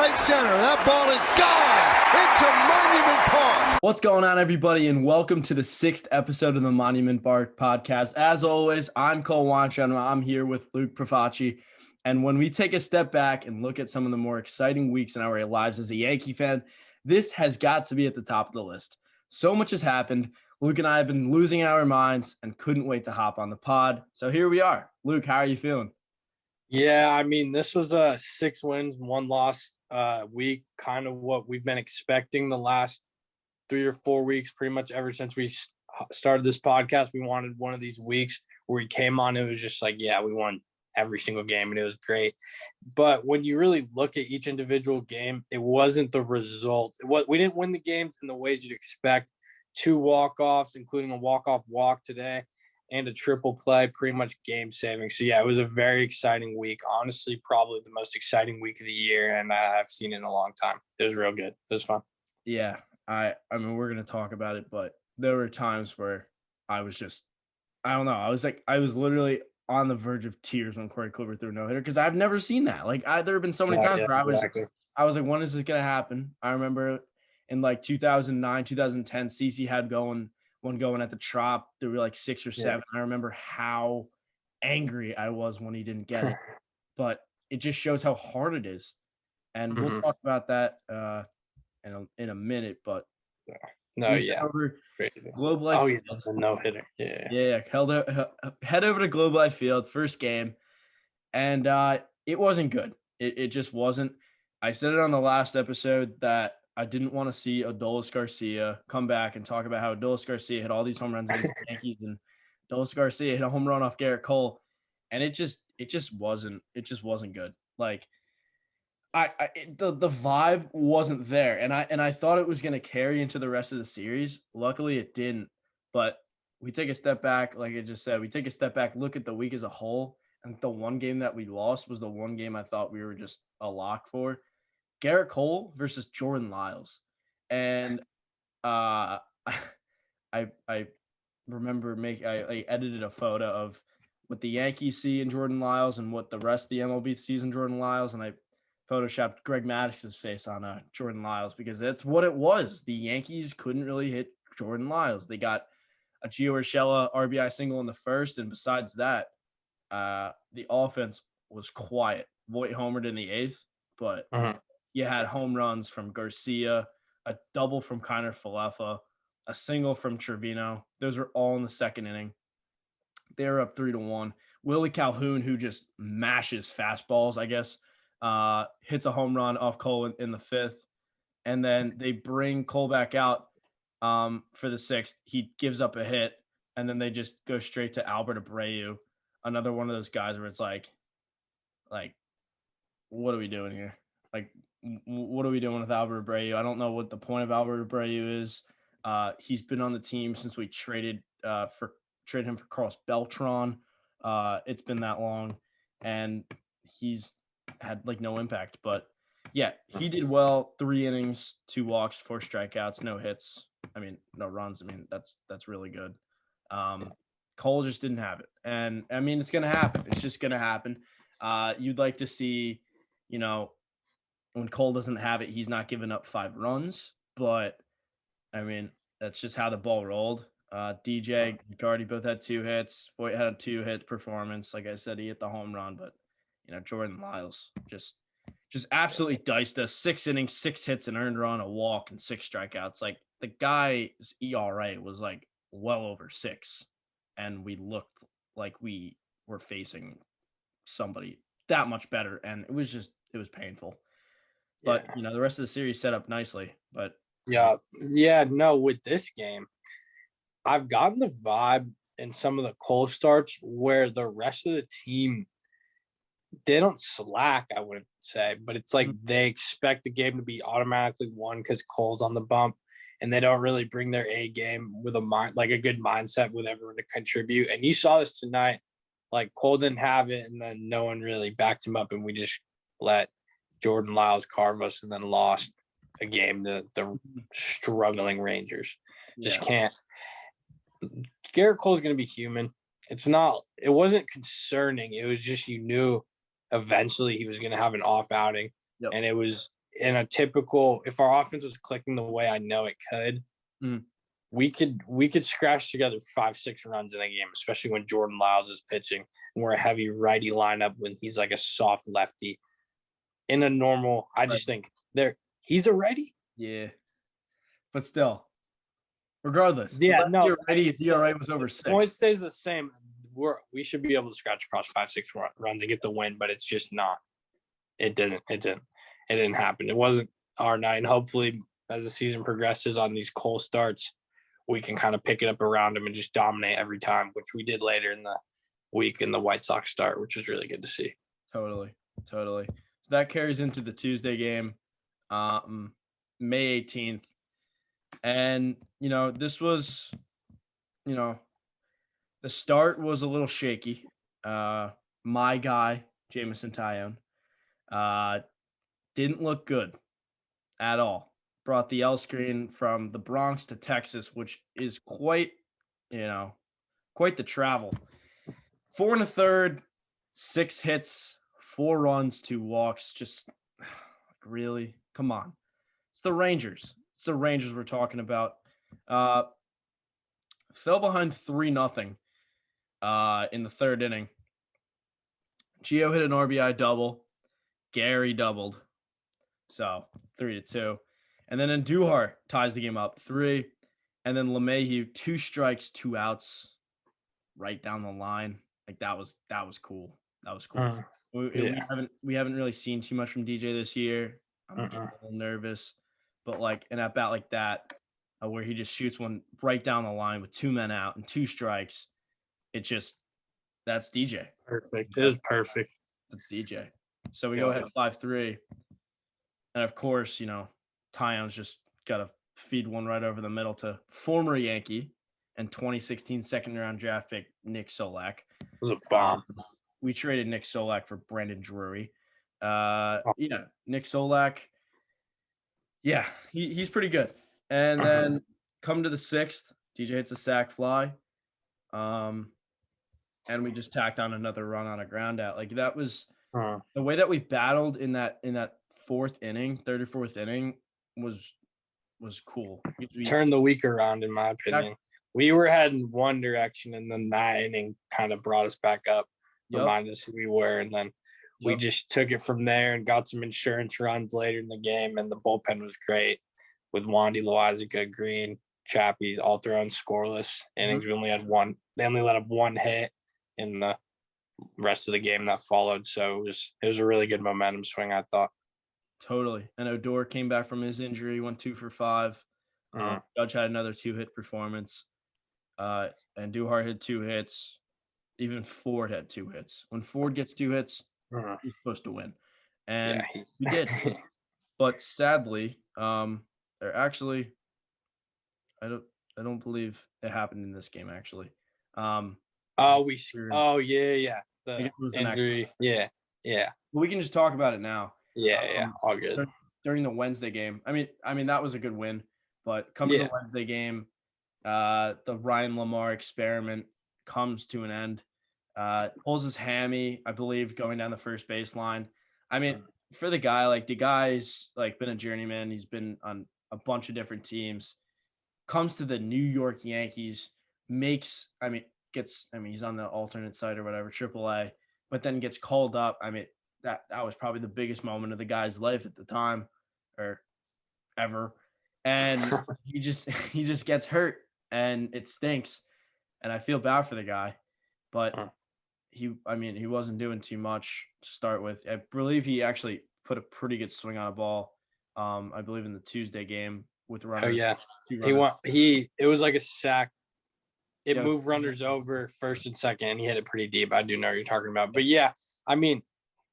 right center. That ball is gone into Monument Park. What's going on, everybody, and welcome to the 6th episode of the Monument Park podcast. As always, I'm Cole Weintraub, and I'm here with Luke Profaci. And when we take a step back and look at some of the more exciting weeks in our lives as a Yankee fan, this has got to be at the top of the list. So much has happened. Luke and I have been losing our minds and couldn't wait to hop on the pod. So here we are. Luke, how are you feeling? Yeah, I mean, this was a 6 wins, 1 loss week, kind of what we've been expecting the last 3 or 4 weeks, pretty much ever since we started this podcast. We wanted one of these weeks where we came on, it was just like, yeah, we won every single game, and it was great. But when you really look at each individual game, it wasn't the result. We didn't win the games in the ways you'd expect. 2 walk-offs, including a walk-off walk today, and a triple play, pretty much game-saving. So, yeah, it was a very exciting week. Honestly, probably the most exciting week of the year, and I've seen it in a long time. It was real good. It was fun. Yeah, I mean, we're going to talk about it, but there were times where I was just – I don't know. I was literally on the verge of tears when Corey Kluber threw a no-hitter because I've never seen that. Like, there have been so many times where I was like, when is this going to happen? I remember – in like 2009, 2010, CeCe had one going at the Trop. There were like 6 or 7. I remember how angry I was when he didn't get it. But it just shows how hard it is. And we'll talk about that in a minute. But over Globe Life. Oh, yeah, a no-hitter. Yeah. Head over to Globe Life Field, first game. And it wasn't good. It just wasn't. I said it on the last episode that I didn't want to see Adolis Garcia come back and talk about how Adolis Garcia hit all these home runs against the Yankees and Adolis Garcia hit a home run off Garrett Cole. And it just wasn't good. Like the vibe wasn't there. And I thought it was going to carry into the rest of the series. Luckily it didn't. But we take a step back, like I just said, look at the week as a whole. And the one game that we lost was the one game I thought we were just a lock for. Garrett Cole versus Jordan Lyles. And I remember I edited a photo of what the Yankees see in Jordan Lyles and what the rest of the MLB sees in Jordan Lyles, and I photoshopped Greg Maddox's face on Jordan Lyles because that's what it was. The Yankees couldn't really hit Jordan Lyles. They got a Gio Urshela RBI single in the first, and besides that, the offense was quiet. Voit homered in the 8th, but you had home runs from Garcia, a double from Kiner Falefa, a single from Trevino. Those were all in the second inning. They were up 3-1. Willie Calhoun, who just mashes fastballs, I guess, hits a home run off Cole in the 5th. And then they bring Cole back out for the 6th. He gives up a hit, and then they just go straight to Albert Abreu, another one of those guys where it's like, what are we doing here? Like, what are we doing with Albert Abreu? I don't know what the point of Albert Abreu is. He's been on the team since we traded him for Carlos Beltran. It's been that long, and he's had like no impact. But yeah, he did well. 3 innings, 2 walks, 4 strikeouts, no hits. I mean, no runs. I mean, that's really good. Cole just didn't have it, and I mean, it's gonna happen. It's just gonna happen. You'd like to see, when Cole doesn't have it, he's not giving up 5 runs. But, I mean, that's just how the ball rolled. DJ, McCarty both had 2 hits. Voit had a 2-hit performance. Like I said, he hit the home run. But, Jordan Lyles just absolutely diced us. 6 innings, 6 hits, an earned run, a walk, and 6 strikeouts. Like, the guy's ERA was, like, well over 6. And we looked like we were facing somebody that much better. And it was painful. But, the rest of the series set up nicely. But with this game, I've gotten the vibe in some of the Cole starts where the rest of the team, they don't slack, I wouldn't say. But it's like they expect the game to be automatically won because Cole's on the bump. And they don't really bring their A game with a good mindset with everyone to contribute. And you saw this tonight. Like, Cole didn't have it, and then no one really backed him up, and we just let Jordan Lyles carve us and then lost a game to the struggling Rangers. Just can't. Garrett Cole's going to be human. It wasn't concerning. It was just you knew eventually he was going to have an off outing. Yep. And in a typical, if our offense was clicking the way I know it could, we could scratch together 5-6 runs in a game, especially when Jordan Lyles is pitching and we're a heavy righty lineup when he's like a soft lefty. In a normal, I just think he's a righty. Yeah, but still, regardless, Yeah, no, righty ERA was over 6. Point stays the same. We should be able to scratch across 5-6 runs and get the win, but it's just not. It didn't happen. It wasn't our night. And hopefully, as the season progresses on these cold starts, we can kind of pick it up around them and just dominate every time, which we did later in the week in the White Sox start, which was really good to see. Totally. So that carries into the Tuesday game, May 18th. And, this was, the start was a little shaky. My guy, Jameson Taillon, didn't look good at all. Brought the L screen from the Bronx to Texas, which is quite the travel. 4 1/3, 6 hits, 4 runs, 2 walks. Just really, come on. It's the Rangers. We're talking about. Fell behind 3-0 in the 3rd inning. Gio hit an RBI double. Gary doubled. So 3-2. And then Andujar ties the game up 3. And then LeMahieu, 2 strikes, 2 outs right down the line. Like that was cool. That was cool. We haven't really seen too much from DJ this year. I'm getting a little nervous. But like an at bat like that, where he just shoots one right down the line with 2 men out and 2 strikes, that's DJ. Perfect. It was perfect. That's DJ. So we go ahead 5-3. And of course, Taillon's just got to feed one right over the middle to former Yankee and 2016 second-round draft pick Nick Solak. It was a bomb. We traded Nick Solak for Brandon Drury. Nick Solak, he's pretty good. And then come to the 6th, DJ hits a sac fly. And we just tacked on another run on a ground out. Like that was the way that we battled in that 4th inning, 3rd or 4th inning was cool. We turned the week around, in my opinion. We were heading one direction, and then that inning kind of brought us back up, reminded us who we were, and then we just took it from there and got some insurance runs later in the game, and the bullpen was great with Wandy, Loizaga, Green, Chappie, all thrown scoreless innings. We only had one. They only let up 1 hit in the rest of the game that followed, so it was a really good momentum swing, I thought. Totally. And Odor came back from his injury, went 2 for 5. Judge had another 2-hit performance. And Duhart had 2 hits. Even Ford had 2 hits. When Ford gets 2 hits, he's supposed to win. And he did. But sadly, I don't believe it happened in this game, actually. The injury. Yeah. We can just talk about it now. All good. During the Wednesday game, I mean that was a good win, but coming to the Wednesday game, the Ryan Lamar experiment comes to an end. Pulls his hammy, I believe, going down the first baseline. I mean, for the guy's like been a journeyman. He's been on a bunch of different teams. Comes to the New York Yankees, he's on the alternate site or whatever, AAA, but then gets called up. I mean, that was probably the biggest moment of the guy's life at the time or ever. And he just gets hurt and it stinks. And I feel bad for the guy, but he wasn't doing too much to start with. I believe he actually put a pretty good swing on a ball. I believe in the Tuesday game with runners. Oh yeah. It was like a sack. It moved runners over first and second, and he hit it pretty deep. I do know what you're talking about. But yeah, I mean,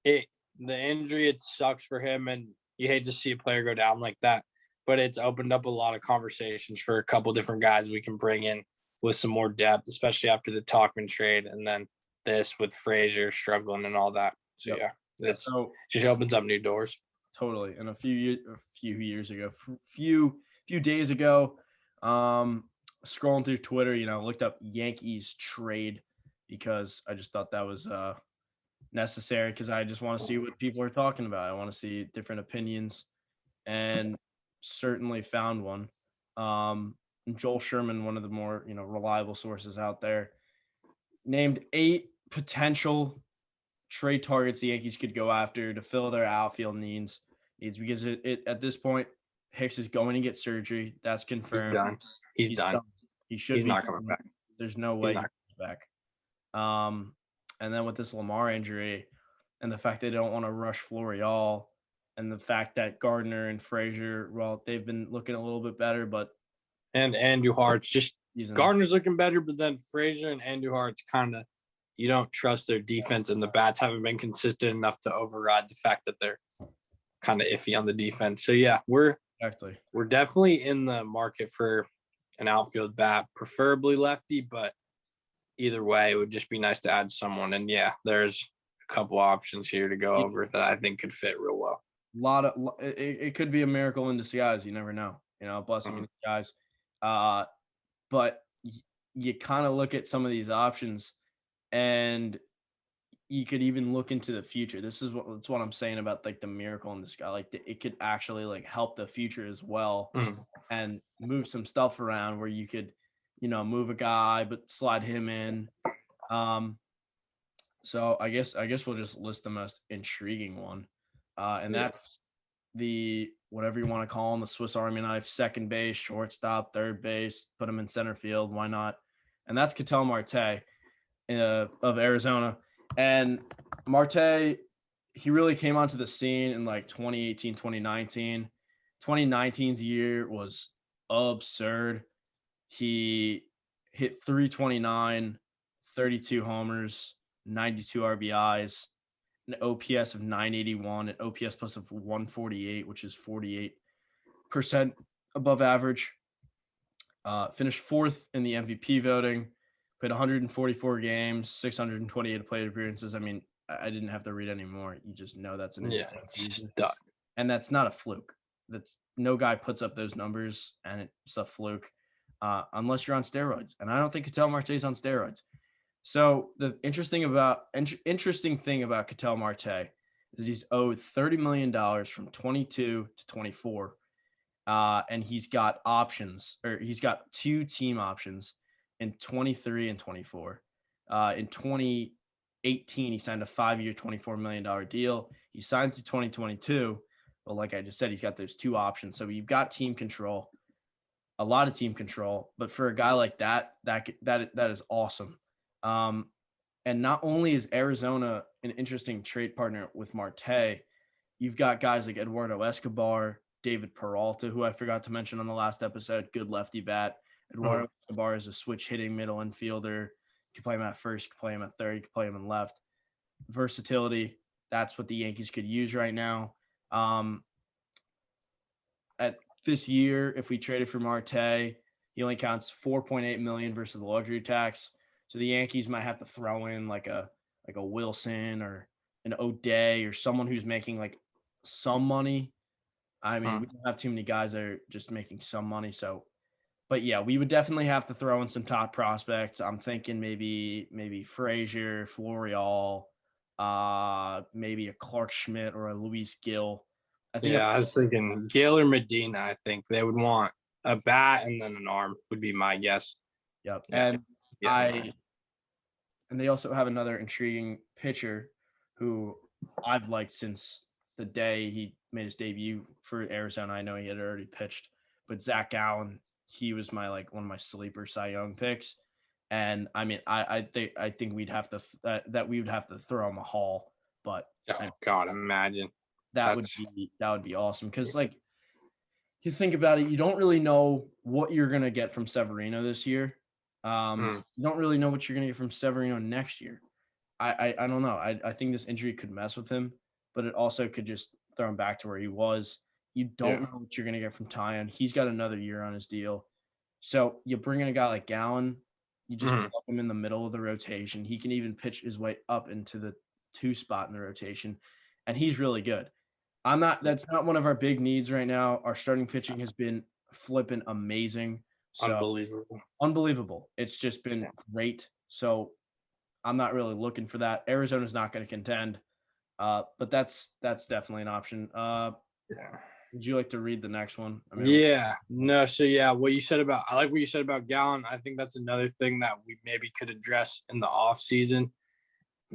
the injury, it sucks for him, and you hate to see a player go down like that. But it's opened up a lot of conversations for a couple different guys we can bring in with some more depth, especially after the Talkman trade, and then this with Frazier struggling and all that. So this just opens up new doors. Totally. And a few days ago, scrolling through Twitter, looked up Yankees trade because I just thought that was necessary because I just want to see what people are talking about. I want to see different opinions. and certainly found one. Joel Sherman, one of the more reliable sources out there, named 8 potential trade targets the Yankees could go after to fill their outfield needs because it at this point, Hicks is going to get surgery. That's He's confirmed. done. He's done. He should He's be not coming back. There's no way he comes back. And then with this Lamar injury and the fact they don't want to rush Florial and the fact that Gardner and Frazier, well, they've been looking a little bit better, but and Andujar's just Gardner's looking better, but then Frazier and Andujar's kind of you don't trust their defense, and the bats haven't been consistent enough to override the fact that they're kind of iffy on the defense. So yeah, we're definitely in the market for an outfield bat, preferably lefty, but either way, it would just be nice to add someone. And yeah, there's a couple options here to go over that I think could fit real well. It could be a miracle in disguise. You never know. Blessing in disguise. But you kind of look at some of these options, and you could even look into the future. That's what I'm saying about like the miracle in disguise. Like it could actually like help the future as well, and move some stuff around where you could, move a guy but slide him in. So I guess we'll just list the most intriguing one, and that's the whatever you want to call him, the Swiss Army knife, second base, shortstop, third base, put him in center field. Why not? And that's Ketel Marte of Arizona. And Marte, he really came onto the scene in like 2018, 2019. 2019's year was absurd. He hit 329, 32 homers, 92 RBIs, an OPS of 981, an OPS plus of 148, which is 48% above average. Finished 4th in the MVP voting. Played 144 games, 628 plate appearances. I mean, I didn't have to read any more. You just know that's an insane season. And that's not a fluke. That's no guy puts up those numbers, and it's a fluke unless you're on steroids. And I don't think Ketel Marte's on steroids. So the interesting thing about Ketel Marte is he's owed $30 million from 22 to 24. And he's got options, or he's got 2 team options in 23 and 24. In 2018, he signed a 5-year, $24 million deal. He signed through 2022. But like I just said, he's got those 2 options. So you've got team control, a lot of team control. But for a guy like that is awesome. And not only is Arizona an interesting trade partner with Marte, you've got guys like Eduardo Escobar, David Peralta, who I forgot to mention on the last episode, good lefty bat. Eduardo Escobar is a switch hitting middle infielder. You can play him at first, you can play him at third, you can play him in left. Versatility, that's what the Yankees could use right now. At this year, if we traded for Marte, he only counts $4.8 million versus the luxury tax. So the Yankees might have to throw in like a Wilson or an O'Day or someone who's making like some money. I mean, we don't have too many guys that are just making some money. So, but yeah, we would definitely have to throw in some top prospects. I'm thinking maybe Frazier, Florial, maybe a Clark Schmidt or a Luis Gil. I was thinking Gil or Medina. I think they would want a bat and then an arm would be my guess. Yep. And they also have another intriguing pitcher who I've liked since the day he made his debut for Arizona. I know he had already pitched, but Zach Gallen, he was one of my sleeper Cy Young picks. And I mean, I think we'd have to we would have to throw him a haul, but God, imagine that would be awesome. Cause like you think about it, you don't really know what you're going to get from Severino this year. You don't really know what you're going to get from Severino next year. I don't know. I think this injury could mess with him, but it also could just throw him back to where he was. You don't know what you're going to get from Tyon. He's got another year on his deal. So you bring in a guy like Gallen, you just plug him in the middle of the rotation. He can even pitch his way up into the 2 spot in the rotation, and he's really good. That's not one of our big needs right now. Our starting pitching has been flipping amazing. So, unbelievable. It's just been great. So I'm not really looking for that. Arizona's not going to contend. But that's definitely an option. Would you like to read the next one? I Yeah. No. So yeah, I like what you said about Gallon. I think that's another thing that we maybe could address in the off season.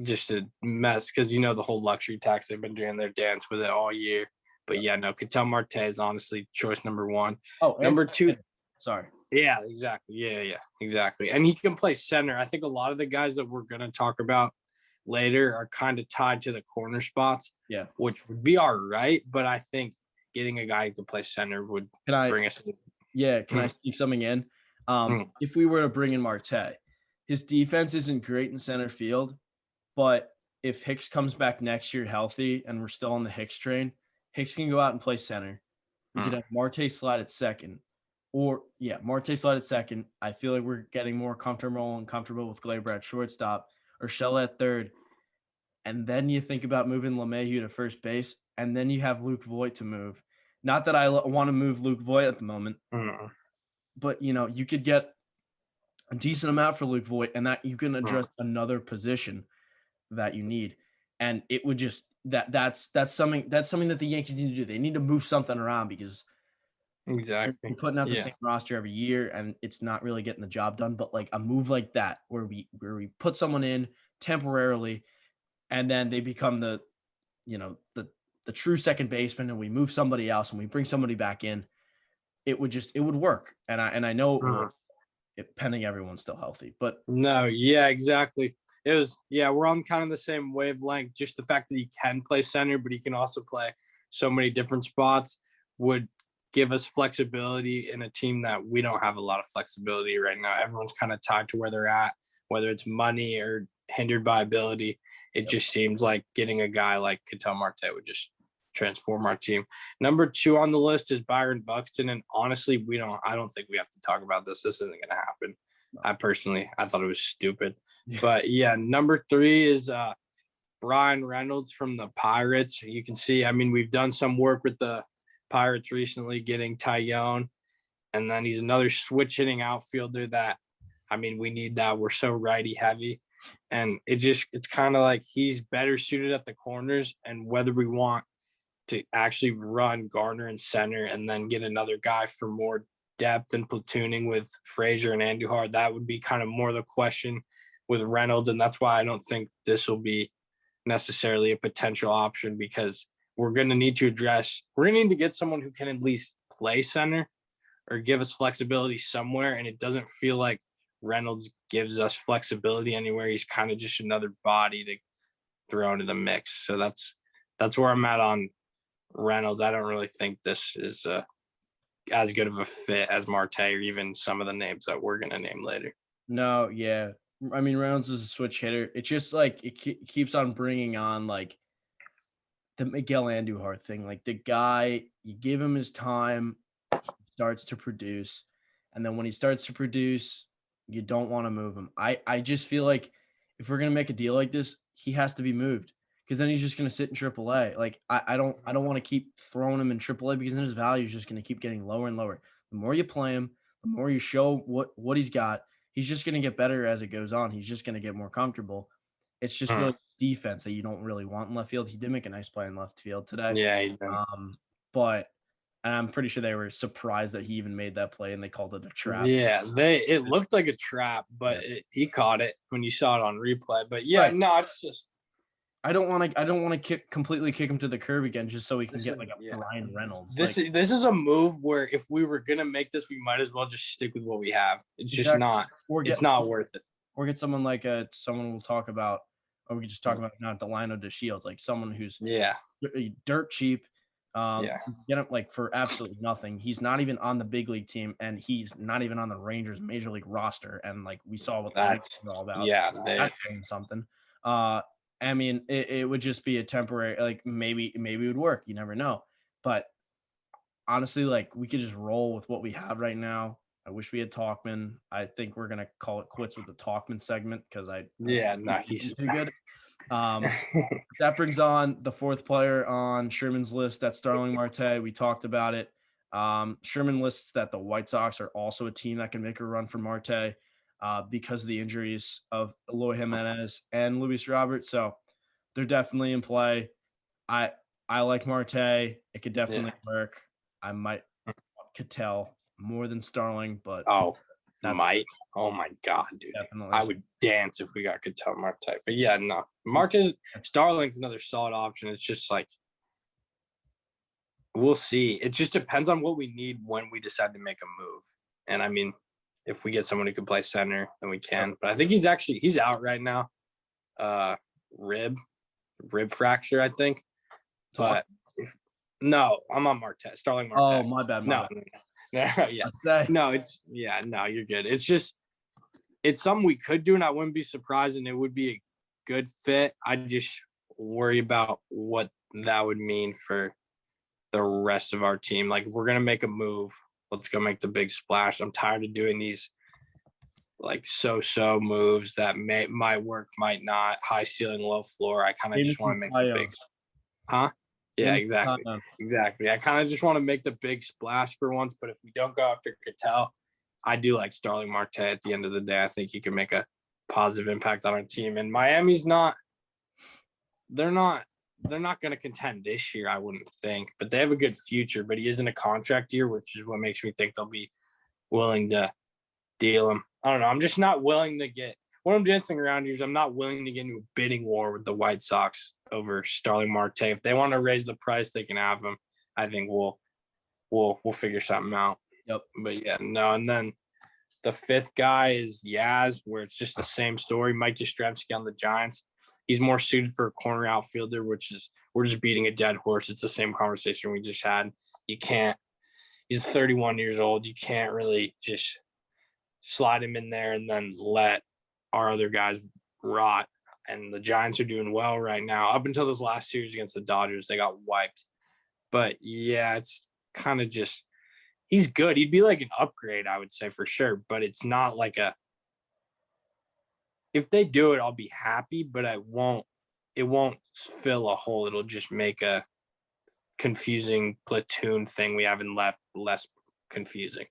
Just a mess because the whole luxury tax, they've been doing their dance with it all year. But yeah, no, Ketel Marte is honestly choice number one. Oh, number two. Sorry. Yeah, exactly. Yeah, exactly. And he can play center. I think a lot of the guys that we're going to talk about later are kind of tied to the corner spots. Yeah. Which would be all right. But I think getting a guy who can play center would bring us. Yeah. Can I sneak something in? If we were to bring in Marte, his defense isn't great in center field, but if Hicks comes back next year healthy and we're still on the Hicks train, Hicks can go out and play center. We could have Marte slide at second. Marte slide at second. I feel like we're getting more comfortable with Gleyber at shortstop or Shell at third. And then you think about moving LeMahieu to first base, and then you have Luke Voit to move. Not that I want to move Luke Voit at the moment, but you could get a decent amount for Luke Voit, and that you can address another position that you need. And it would just that's something that the Yankees need to do. They need to move something around because exactly we're putting out the same roster every year, and it's not really getting the job done. But like a move like that, where we put someone in temporarily, and then they become the true second baseman, and we move somebody else and we bring somebody back in, it would work. And I know pending everyone's still healthy. But no, yeah, exactly. It was we're on kind of the same wavelength. Just the fact that he can play center, but he can also play so many different spots would give us flexibility in a team that we don't have a lot of flexibility right now. Everyone's kind of tied to where they're at, whether it's money or hindered by ability. It just seems like getting a guy like Ketel Marte would just transform our team. Number 2 on the list is Byron Buxton. And honestly, I don't think we have to talk about this. This isn't going to happen. I thought it was stupid. But yeah, number 3 is Brian Reynolds from the Pirates. You can see, we've done some work with the Pirates recently, getting Tyone. And then he's another switch hitting outfielder that, we need that. We're so righty heavy. And it's kind of like he's better suited at the corners. And whether we want to actually run Garner in center and then get another guy for more depth and platooning with Frazier and Andujar, that would be kind of more the question with Reynolds. And that's why I don't think this will be necessarily a potential option, because we're going to need to get someone who can at least play center or give us flexibility somewhere. And it doesn't feel like Reynolds gives us flexibility anywhere. He's kind of just another body to throw into the mix. So that's where I'm at on Reynolds. I don't really think this is as good of a fit as Marte or even some of the names that we're going to name later. No, yeah. Reynolds is a switch hitter. It's just like it keeps on bringing on like the Miguel Andujar thing. Like the guy, you give him his time, he starts to produce. And then when he starts to produce, you don't want to move him. I just feel like if we're going to make a deal like this, he has to be moved, because then he's just going to sit in AAA. Like I don't want to keep throwing him in AAA, because then his value is just going to keep getting lower and lower. The more you play him, the more you show what he's got, he's just going to get better as it goes on. He's just going to get more comfortable. It's just really defense that you don't really want in left field. He did make a nice play in left field today. Yeah, he did. But I'm pretty sure they were surprised that he even made that play, and they called it a trap. Yeah, it looked like a trap, but he caught it when you saw it on replay. But no, it's just I don't want to completely kick him to the curb again, just so we can get like a Ryan Reynolds. This is a move where if we were gonna make this, we might as well just stick with what we have. It's just not. It's not worth it. Or get someone like someone we'll talk about, or we could just talk about not Delino de Shields, like someone who's dirt cheap. Get him like for absolutely nothing. He's not even on the big league team, and he's not even on the Rangers major league roster. And like we saw what that's all about. Yeah, that's saying something. It would just be a temporary, like maybe it would work. You never know. But honestly, like we could just roll with what we have right now. I wish we had Talkman. I think we're gonna call it quits with the Talkman segment, because he's too good. That brings on the 4th player on Sherman's list. That's Starling Marte. We talked about it. Sherman lists that the White Sox are also a team that can make a run for Marte because of the injuries of Eloy Jimenez and Luis Robert. So they're definitely in play. I like Marte. It could definitely work. I might Cattell more than Starling, but might. Oh my God, dude. Definitely. I would dance if we got Cattell Marte. But yeah, no. Starling's another solid option. It's just like we'll see. It just depends on what we need when we decide to make a move. And I mean, if we get someone who can play center, then we can. But I think he's out right now. Rib fracture, I think. But no, I'm on Marte. Starling Marte. Oh, my bad. No, yeah. No, you're good. It's something we could do, and I wouldn't be surprised, and it would be a good fit. I just worry about what that would mean for the rest of our team. Like, if we're going to make a move, let's go make the big splash. I'm tired of doing these, like, so-so moves that might work, might not. High ceiling, low floor. I kind of just want to make the big – huh? Yeah, exactly. I kind of just want to make the big splash for once, but if we don't go after Cattell, I do like Starling Marte at the end of the day. I think he can make a positive impact on our team. And Miami's they're not going to contend this year, I wouldn't think, but they have a good future. But he is in a contract year, which is what makes me think they'll be willing to deal him. I don't know. I'm just not willing to get – what I'm dancing around here is I'm not willing to get into a bidding war with the White Sox over Starling Marte. If they want to raise the price, they can have him. I think we'll figure something out. Yep. But yeah, no. And then the fifth guy is Yaz, where it's just the same story. Mike Yastrzemski on the Giants. He's more suited for a corner outfielder, which is we're just beating a dead horse. It's the same conversation we just had. You can't. He's 31 years old. You can't really just slide him in there and then let our other guys rot. And the Giants are doing well right now. Up until this last series against the Dodgers, they got wiped. But yeah, it's kind of just he's good. He'd be like an upgrade, I would say, for sure. But it's not like if they do it, I'll be happy, but it won't fill a hole. It'll just make a confusing platoon thing we haven't left less confusing.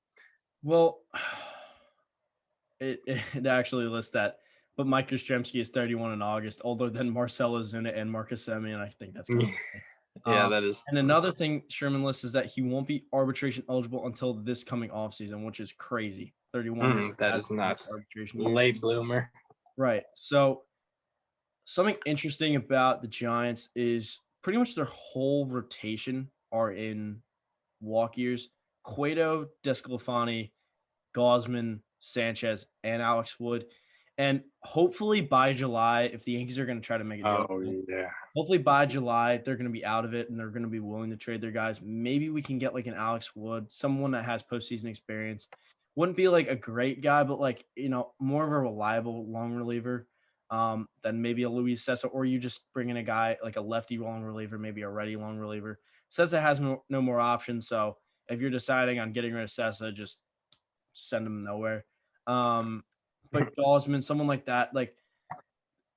Well, it actually lists that. But Mike Yastrzemski is 31 in August, older than Marcell Ozuna and Marcus Semien. I think that's kind of yeah, that is. And another thing Sherman lists is that he won't be arbitration eligible until this coming offseason, which is crazy. 31. That is nuts. Late bloomer. Right. So something interesting about the Giants is pretty much their whole rotation are in walk years. Cueto, Desclafani, Gausman, Sanchez, and Alex Wood. And hopefully by July, if the Yankees are going to try to make a deal, hopefully by July, they're going to be out of it and they're going to be willing to trade their guys. Maybe we can get like an Alex Wood, someone that has postseason experience. Wouldn't be like a great guy, but like, more of a reliable long reliever than maybe a Luis Cessa, or you just bring in a guy like a lefty long reliever, maybe a righty long reliever. Cessa has no more options. So if you're deciding on getting rid of Cessa, just send him nowhere. But Gausman, someone like that, like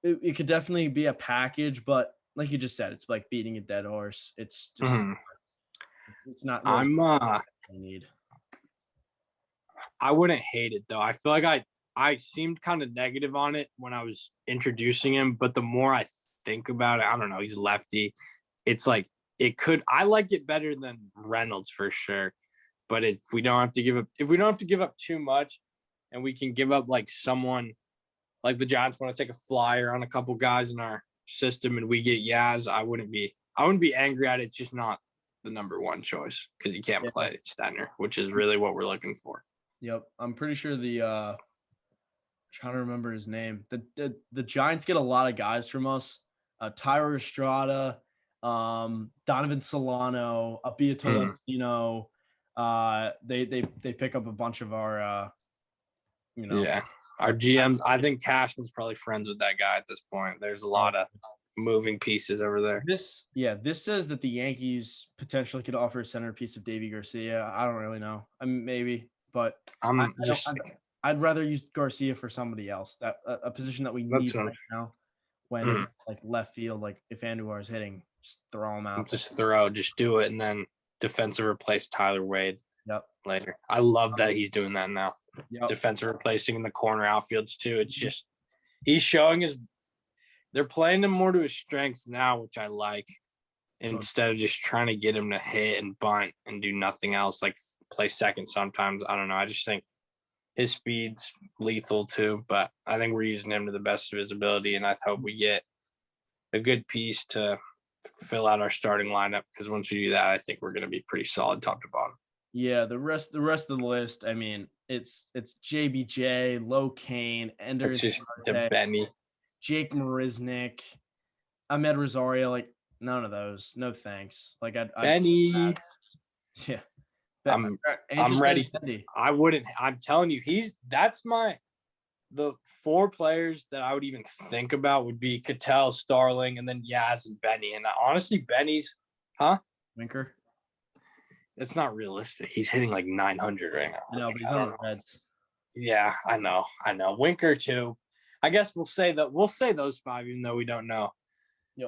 it could definitely be a package, but like you just said, it's like beating a dead horse. It's just it's not. Really need. I wouldn't hate it though. I feel like I seemed kind of negative on it when I was introducing him, but the more I think about it, I don't know. He's lefty. It's like I like it better than Reynolds for sure. But if we don't have to give up too much, and we can give up like someone like the Giants want to take a flyer on a couple guys in our system and we get Yaz, I wouldn't be angry at it. It's just not the number one choice because he can't play center, which is really what we're looking for. Yep. I'm pretty sure trying to remember his name. The Giants get a lot of guys from us. Tyler Estrada, Donovan Solano, Abia Tolentino. They pick up a bunch of our our GM. I think Cashman's probably friends with that guy at this point. There's a lot of moving pieces over there. This says that the Yankees potentially could offer a centerpiece of Davy Garcia. I don't really know. I mean, maybe, but I'd rather use Garcia for somebody else. That a position that we need right now. When it's like left field, like if Andujar is hitting, just throw him out. Just do it, and then defensive replace Tyler Wade. Yep. Later. I love that he's doing that now. Yep. Defensive replacing in the corner outfields too. It's just he's showing they're playing him more to his strengths now, which I like. instead of just trying to get him to hit and bunt and do nothing else, like play second sometimes. I don't know. I just think his speed's lethal too, but I think we're using him to the best of his ability, and I hope we get a good piece to fill out our starting lineup, because once we do that, I think we're going to be pretty solid top to bottom. Yeah, the rest of the list, I mean, it's JBJ, Low Kane, Ender, It's just to Benny, Jake Marisnik, Ahmed Rosario, like none of those. No thanks. Like Benny. Yeah. I'm Andrew ready. Benintendi. I'm telling you, the 4 players that I would even think about would be Cattell, Starling, and then Yaz and Benny. And honestly, Benny's, Winker. It's not realistic. He's hitting like 900 right now. I know, but he's on the Reds. Yeah, I know. Winker too. I guess we'll say those 5, even though we don't know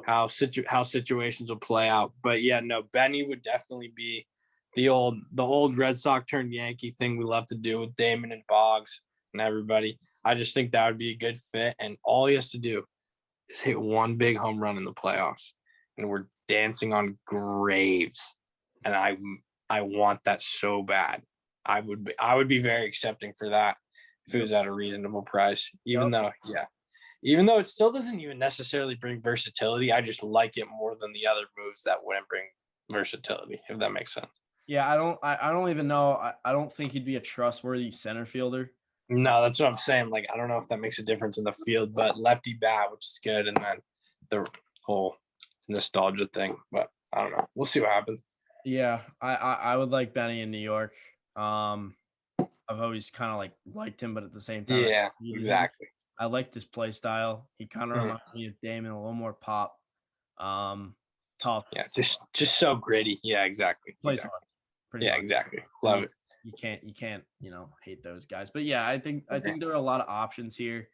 how situations will play out. But yeah, no, Benny would definitely be the old Red Sox turned Yankee thing we love to do with Damon and Boggs and everybody. I just think that would be a good fit. And all he has to do is hit one big home run in the playoffs, and we're dancing on graves. And I want that so bad. I would be very accepting for that if it was at a reasonable price. Even though it still doesn't even necessarily bring versatility, I just like it more than the other moves that wouldn't bring versatility, if that makes sense. Yeah, I don't even know. I don't think he'd be a trustworthy center fielder. No, that's what I'm saying. Like, I don't know if that makes a difference in the field, but lefty bat, which is good, and then the whole nostalgia thing. But I don't know. We'll see what happens. Yeah, I would like Benny in New York. I've always kind of liked him, but at the same time, yeah, exactly. I liked his play style. He kind of reminds me of Damon, a little more pop. Tough. Yeah, just so gritty. Yeah, exactly. Plays hard. Yeah, much. Exactly. Love it. You can't hate those guys. But yeah, I think there are a lot of options here.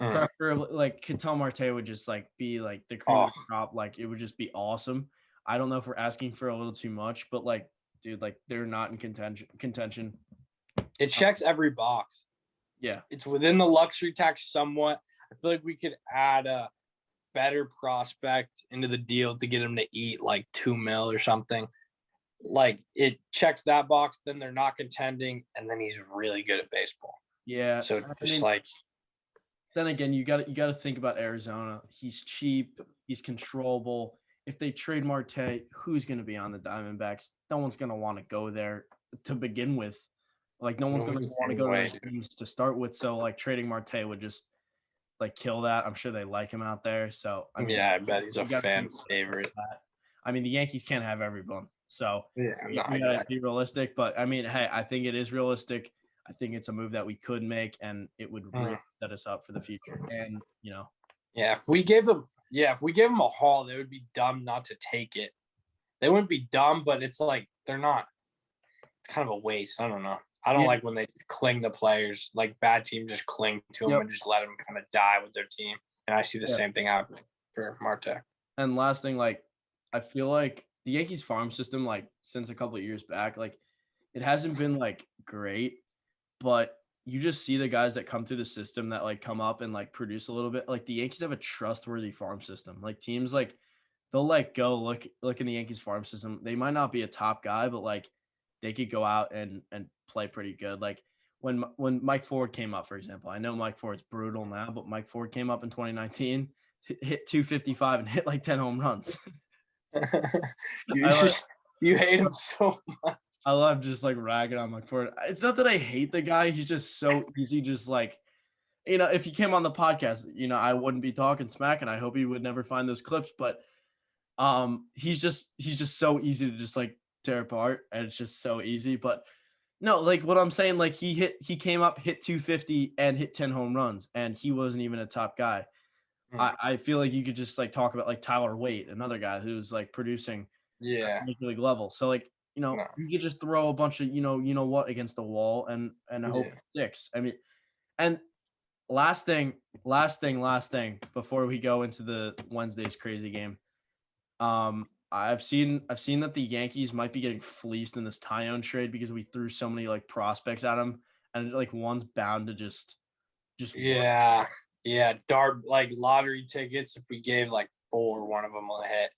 Preferably, like Ketel Marte would just be the cream of the crop. Like, it would just be awesome. I don't know if we're asking for a little too much, but dude, they're not in contention. It checks every box. Yeah, it's within the luxury tax somewhat. I feel like we could add a better prospect into the deal to get him to eat like $2 million or something. Like, it checks that box, then they're not contending, and then he's really good at baseball. Yeah. So it's just then again, you got to think about Arizona. He's cheap, he's controllable. If they trade Marte, who's going to be on the Diamondbacks? No one's going to want to go there to begin with. Like, no one's going to want to go to the teams to start with. So trading Marte would just kill that. I'm sure they like him out there. So I bet he's a fan favorite. I mean, the Yankees can't have everyone. So you gotta be realistic. But I mean, hey, I think it is realistic. I think it's a move that we could make, and it would really set us up for the future. And if we gave them a haul, they would be dumb not to take it. They wouldn't be dumb, but it's they're not. It's kind of a waste. I don't know. I don't like when they cling to players. Like, bad teams just cling to them and just let them kind of die with their team. And I see the same thing happening for Marte. And last thing, I feel like the Yankees farm system, since a couple of years back, it hasn't been great, but you just see the guys that come through the system that come up and produce a little bit. The Yankees have a trustworthy farm system. Teams they'll go look in the Yankees farm system. They might not be a top guy, but they could go out and play pretty good. When Mike Ford came up, for example, I know Mike Ford's brutal now, but Mike Ford came up in 2019, hit 255 and hit 10 home runs. You hate him so much. I love just ragging on Mike Ford. It's not that I hate the guy. He's just so easy. Just if he came on the podcast, I wouldn't be talking smack, and I hope he would never find those clips. But he's just so easy to just tear apart, and it's just so easy. But no, what I'm saying, he came up, hit 250 and hit 10 home runs, and he wasn't even a top guy. I feel like you could just talk about Tyler Waite, another guy who's producing at major league level. So you could just throw a bunch of what against the wall and hope it sticks. I mean, and last thing before we go into the Wednesday's crazy game. I've seen that the Yankees might be getting fleeced in this Tyone trade because we threw so many prospects at him, and one's bound to just work. Yeah, dart lottery tickets. If we gave 4, one of them will hit.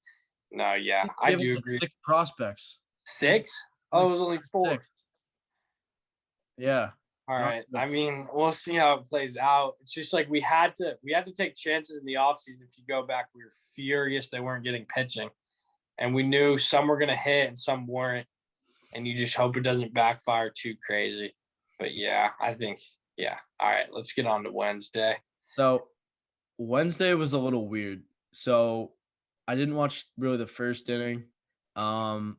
No, yeah, I do agree. 6 prospects. 6? Oh, it was only 4. 6. Yeah. All right. I mean, we'll see how it plays out. It's just like we had to take chances in the offseason. If you go back, we were furious they weren't getting pitching. And we knew some were going to hit and some weren't. And you just hope it doesn't backfire too crazy. But, yeah, I think, yeah. All right, let's get on to Wednesday. So, Wednesday was a little weird. So, I didn't watch really the first inning. But,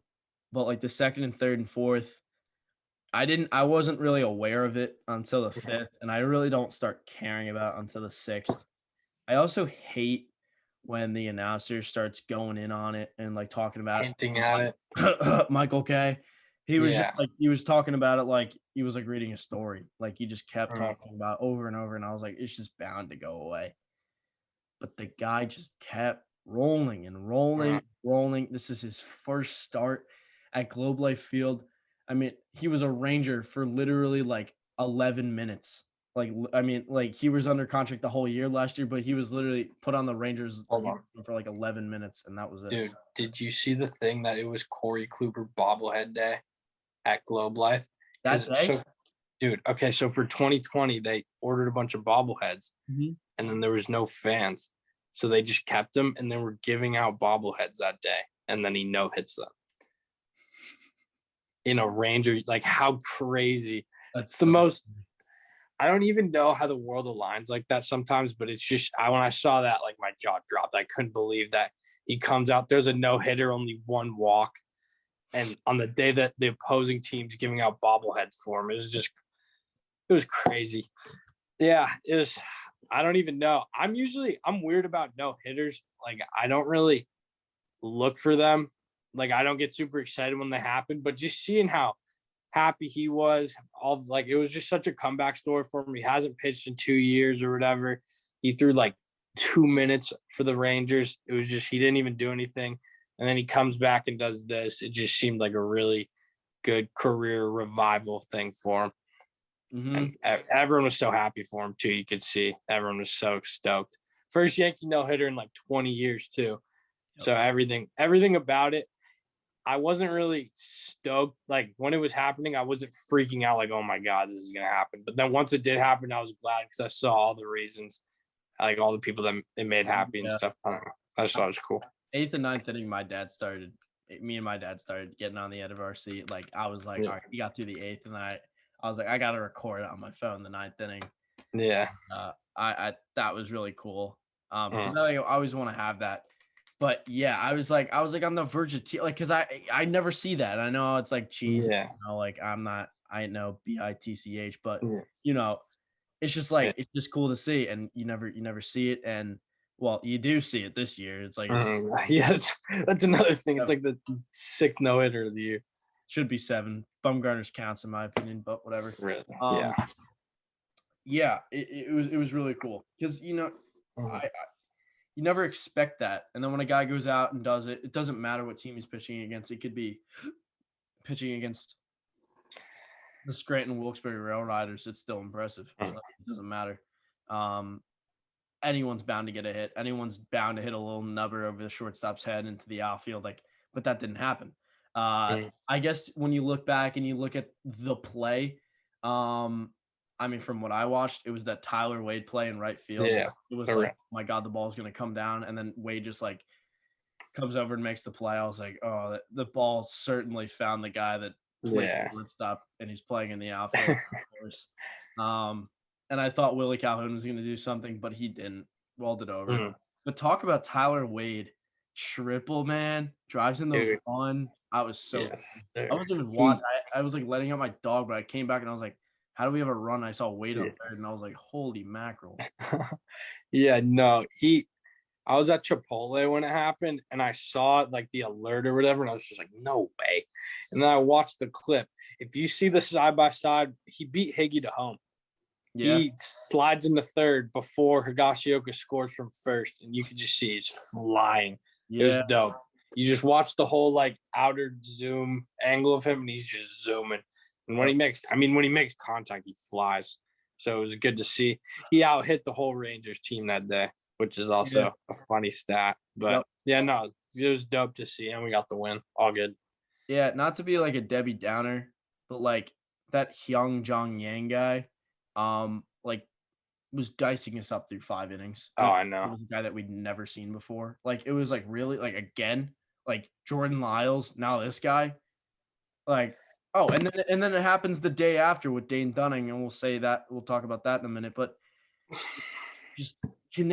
like, the second and third and fourth, I wasn't really aware of it until the 5th, and I really don't start caring about it until the 6th. I also hate when the announcer starts going in on it and, like, talking about hinting at it. Michael K. He was Yeah. just like he was talking about it like he was like reading a story. Like he just kept talking about it over and over, and I was like, it's just bound to go away. But the guy just kept rolling and rolling. This is his first start at Globe Life Field. I mean, he was a Ranger for literally like 11 minutes. Like, I mean, like he was under contract the whole year last year, but he was literally put on the Rangers for like 11 minutes, and that was it. Dude, did you see the thing that it was Corey Kluber bobblehead day at Globe Life? That day? So, dude, okay, so for 2020, they ordered a bunch of bobbleheads, and then there was no fans. So they just kept them, and they were giving out bobbleheads that day, and then he no-hits them. In a Ranger, like how crazy. That's the most – I don't even know how the world aligns like that sometimes, but it's just when I saw that, like my jaw dropped. I couldn't believe that he comes out. There's a no-hitter, only one walk. And on the day that the opposing team's giving out bobbleheads for him, it was crazy. Yeah, it was – I don't even know. I'm weird about no-hitters. Like I don't really look for them. Like I don't get super excited when they happen, but just seeing how happy he was, it was just such a comeback story for him. He hasn't pitched in 2 years or whatever. He threw like 2 minutes for the Rangers. It was just he didn't even do anything, and then he comes back and does this. It just seemed like a really good career revival thing for him. And everyone was so happy for him too. You could see everyone was so stoked. First Yankee no-hitter in like 20 years too. Yep. So everything about it. I wasn't really stoked. Like when it was happening, I wasn't freaking out like, oh my God, this is going to happen. But then once it did happen, I was glad because I saw all the reasons, like all the people that it made happy and stuff. I don't know. I just thought it was cool. 8th and 9th inning, me and my dad started getting on the edge of our seat. Like I was like, all right, he got through the 8th, and I was like, I got to record it on my phone the 9th inning. Yeah. I that was really cool. Because I always want to have that. But yeah, I was like on the verge of because I never see that. I know it's like cheese. Yeah. You know, like I know BITCH, but you know, it's just like it's just cool to see, and you never see it, and well, you do see it this year. It's like that's another thing. It's like the 6th no-hitter of the year. Should be 7. Bumgarner's counts in my opinion, but whatever. Really? Yeah. It was really cool because you know you never expect that. And then when a guy goes out and does it, it doesn't matter what team he's pitching against. It could be pitching against the Scranton Wilkes-Barre Rail Riders. It's still impressive. It doesn't matter. Anyone's bound to get a hit. Anyone's bound to hit a little nubber over the shortstop's head into the outfield. But that didn't happen. I guess when you look back and you look at the play, I mean, from what I watched, it was that Tyler Wade play in right field. Yeah. It was like, oh my God, the ball's going to come down. And then Wade just like comes over and makes the play. I was like, oh, the ball certainly found the guy that played shortstop, and he's playing in the outfield, of course. And I thought Willie Calhoun was going to do something, but he didn't. Rolled it over. But talk about Tyler Wade. Triple, man. Drives in the run. I was so I wasn't even watching. I was like letting out my dog, but I came back and I was like, how do we have a run? I saw Wade on third, and I was like, holy mackerel. Yeah, no. I was at Chipotle when it happened, and I saw like the alert or whatever, and I was just like, no way. And then I watched the clip. If you see the side-by-side, he beat Higgy to home. Yeah. He slides into third before Higashioka scores from first, and you could just see he's flying. Yeah. It was dope. You just watch the whole like outer zoom angle of him, and he's just zooming. And when he makes contact, he flies. So it was good to see. He out-hit the whole Rangers team that day. which is also a funny stat. But yeah, no, it was dope to see, and we got the win. All good. Yeah, not to be like a Debbie Downer, but like that Hyung Jong Yang guy, like was dicing us up through 5 innings. Oh, I It know. was a guy that we'd never seen before. Like it was like really like again, like Jordan Lyles, now this guy. Like, oh, and then it happens the day after with Dane Dunning, and we'll talk about that in a minute. But just can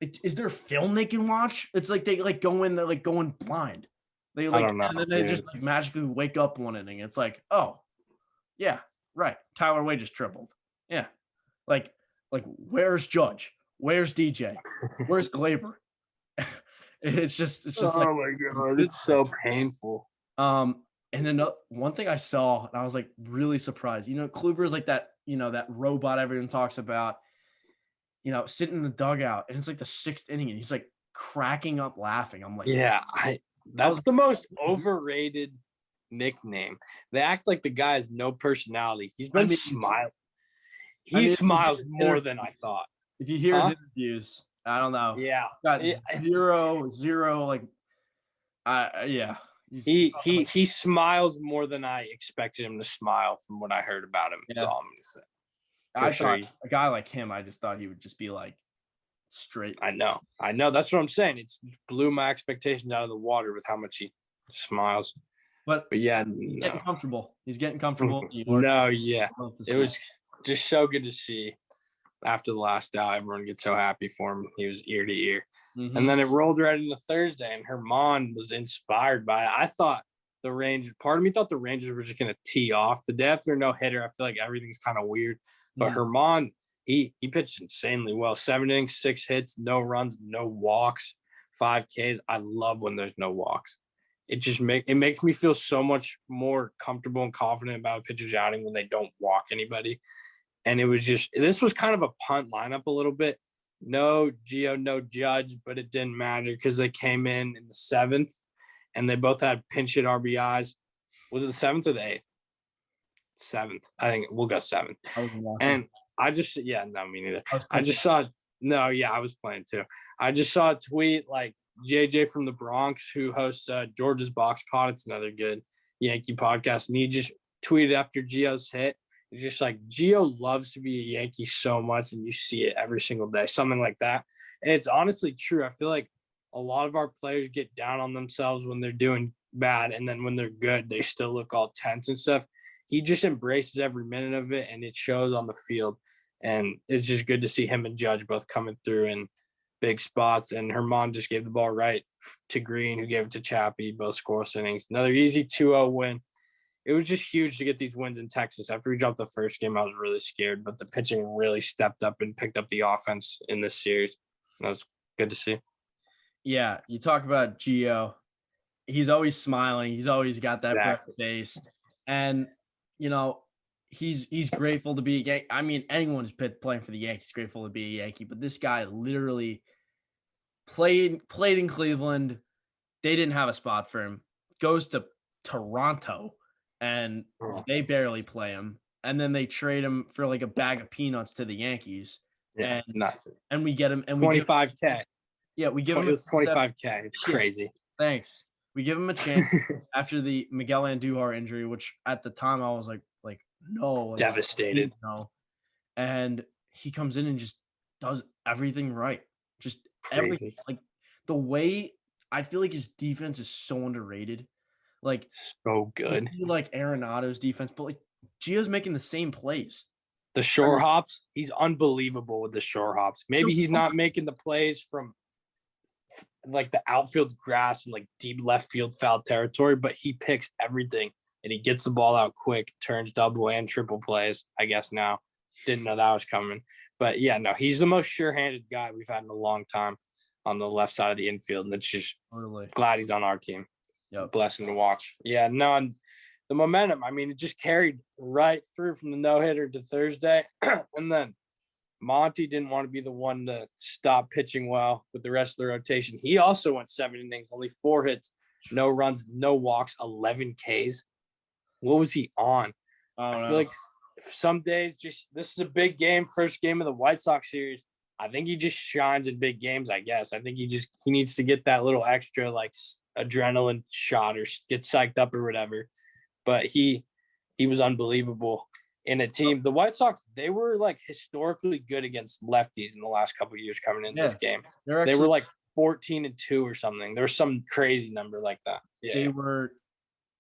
is there film they can watch? It's like they like go in, they're like going blind. They I like don't know, and then they dude. just like magically wake up one inning. It's like, oh, yeah, right. Tyler Wade just tripled. Yeah. Like where's Judge? Where's DJ? Where's Gleyber? It's just like, oh my god, it's so painful. And then one thing I saw, and I was like really surprised. You know, Kluber is like that, you know, that robot everyone talks about, you know, sitting in the dugout, and it's like the 6th inning, and he's like cracking up laughing. I'm like, yeah, that's the most overrated nickname. They act like the guy has no personality. He's been smiling. He smiles more than I thought. If you hear his interviews, I don't know. Yeah, got zero, like, yeah. He smiles more than I expected him to smile from what I heard about him. That's all I'm gonna say. I thought a guy like him, I just thought he would just be like straight. I know. That's what I'm saying. It's blew my expectations out of the water with how much he smiles. But yeah, he's getting comfortable. He's getting comfortable. No, yeah, it was just so good to see. After the last out, everyone gets so happy for him. He was ear to ear. Mm-hmm. And then it rolled right into Thursday, and Herman was inspired by it. I thought part of me thought the Rangers were just going to tee off. The day after no hitter, I feel like everything's kind of weird. But Herman, he pitched insanely well. 7 innings, 6 hits, no runs, no walks, 5 Ks. I love when there's no walks. It makes me feel so much more comfortable and confident about a pitcher's outing when they don't walk anybody. And this was kind of a punt lineup a little bit. No Gio, no Judge, but it didn't matter because they came in the 7th, and they both had pinch hit RBIs. Was it the 7th or the 8th? 7th. I think we'll go 7th. And I just, me neither. I was playing too. I just saw a tweet like JJ from the Bronx, who hosts George's Box Pod. It's another good Yankee podcast. And he just tweeted after Gio's hit. It's just like Gio loves to be a Yankee so much, and you see it every single day, something like that. And it's honestly true. I feel like a lot of our players get down on themselves when they're doing bad, and then when they're good, they still look all tense and stuff. He just embraces every minute of it, and it shows on the field. And it's just good to see him and Judge both coming through in big spots. And Herman just gave the ball right to Green, who gave it to Chappie, both scoreless innings. Another easy 2-0 win. It was just huge to get these wins in Texas. After we dropped the first game, I was really scared, but the pitching really stepped up and picked up the offense in this series. That was good to see. Yeah, you talk about Gio. He's always smiling. He's always got that bright face. And, you know, he's grateful to be a Yankee. I mean, anyone who's playing for the Yankees grateful to be a Yankee, but this guy literally played in Cleveland. They didn't have a spot for him. Goes to Toronto, and they barely play him. And then they trade him for like a bag of peanuts to the Yankees. Yeah, and we get him, and 25K. We give him 25K. It's crazy. Thanks. We give him a chance after the Miguel Andujar injury, which at the time I was like no, devastated. No. And he comes in and just does everything right. Just crazy. Everything. Like the way I feel like his defense is so underrated. Like so good. Like Arenado's defense, but like Gio's making the same plays. The shore hops, he's unbelievable with the shore hops. Maybe he's not making the plays from like the outfield grass and like deep left field foul territory, but he picks everything and he gets the ball out quick, turns double and triple plays. I guess now didn't know that was coming, but yeah, no, he's the most sure-handed guy we've had in a long time on the left side of the infield, and it's just glad he's on our team. Blessing to watch. Yeah, no, and the momentum, I mean, it just carried right through from the no-hitter to Thursday. And then Monty didn't want to be the one to stop pitching well with the rest of the rotation. He also went 7 innings, only 4 hits, no runs, no walks, 11 Ks. What was he on? I feel like some days this is a big game, first game of the White Sox series. I think he just shines in big games, I guess. I think he needs to get that little extra like adrenaline shot or get psyched up or whatever. But he was unbelievable in a team. The White Sox, they were like historically good against lefties in the last couple of years coming into this game. They were like 14-2 or something. There was some crazy number like that. Yeah. They were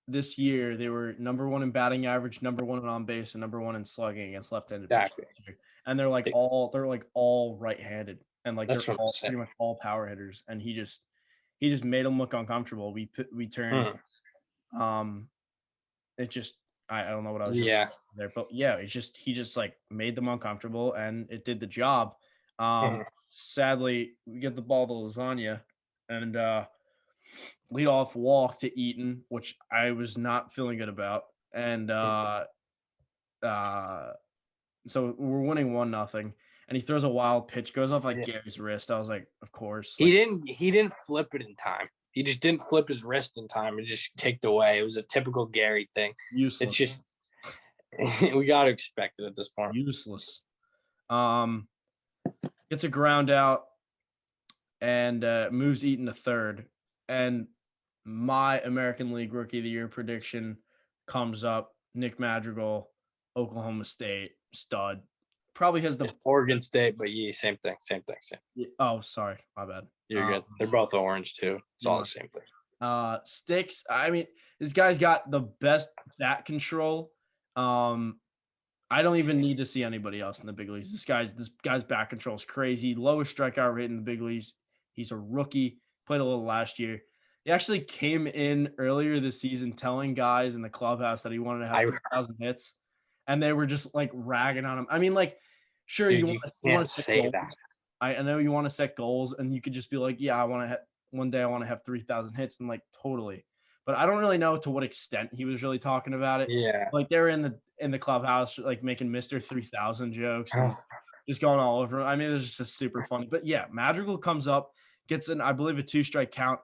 this year, they were number 1 in batting average, number 1 in on base, and number 1 in slugging against left-handed Exactly. pitchers. And they're all right-handed, and like That's they're all pretty much all power hitters. And he just made them look uncomfortable. We turned it just I don't know what I was there, but yeah, he just like made them uncomfortable, and it did the job. Sadly, we get the ball to Lasagna, and leadoff walk to Eaton, which I was not feeling good about, and so we're winning 1-0, and he throws a wild pitch, goes off like Gary's wrist. I was like, of course. He didn't flip it in time. He just didn't flip his wrist in time. It just kicked away. It was a typical Gary thing. Useless. It's just we got to expect it at this point. Useless. Gets a ground out and moves Eaton to third. And my American League Rookie of the Year prediction comes up. Nick Madrigal, Oklahoma State, stud. Probably has the Oregon State, but same thing. Oh, sorry. My bad. You're good. They're both orange too. It's all the same thing. Sticks. I mean, this guy's got the best bat control. I don't even need to see anybody else in the big leagues. This guy's bat control is crazy. Lowest strikeout rate in the big leagues. He's a rookie. Played a little last year. He actually came in earlier this season telling guys in the clubhouse that he wanted to have 3,000 hits, and they were just like ragging on him. I mean, like, sure, Dude, you want to say goals. that. I know you want to set goals, and you could just be like, yeah, one day I want to have 3,000 hits, and like totally. But I don't really know to what extent he was really talking about it. Yeah. Like they were in the clubhouse, like making Mr. 3000 jokes and just going all over him. I mean, it was just super funny. But yeah, Madrigal comes up, gets I believe a 2-strike count,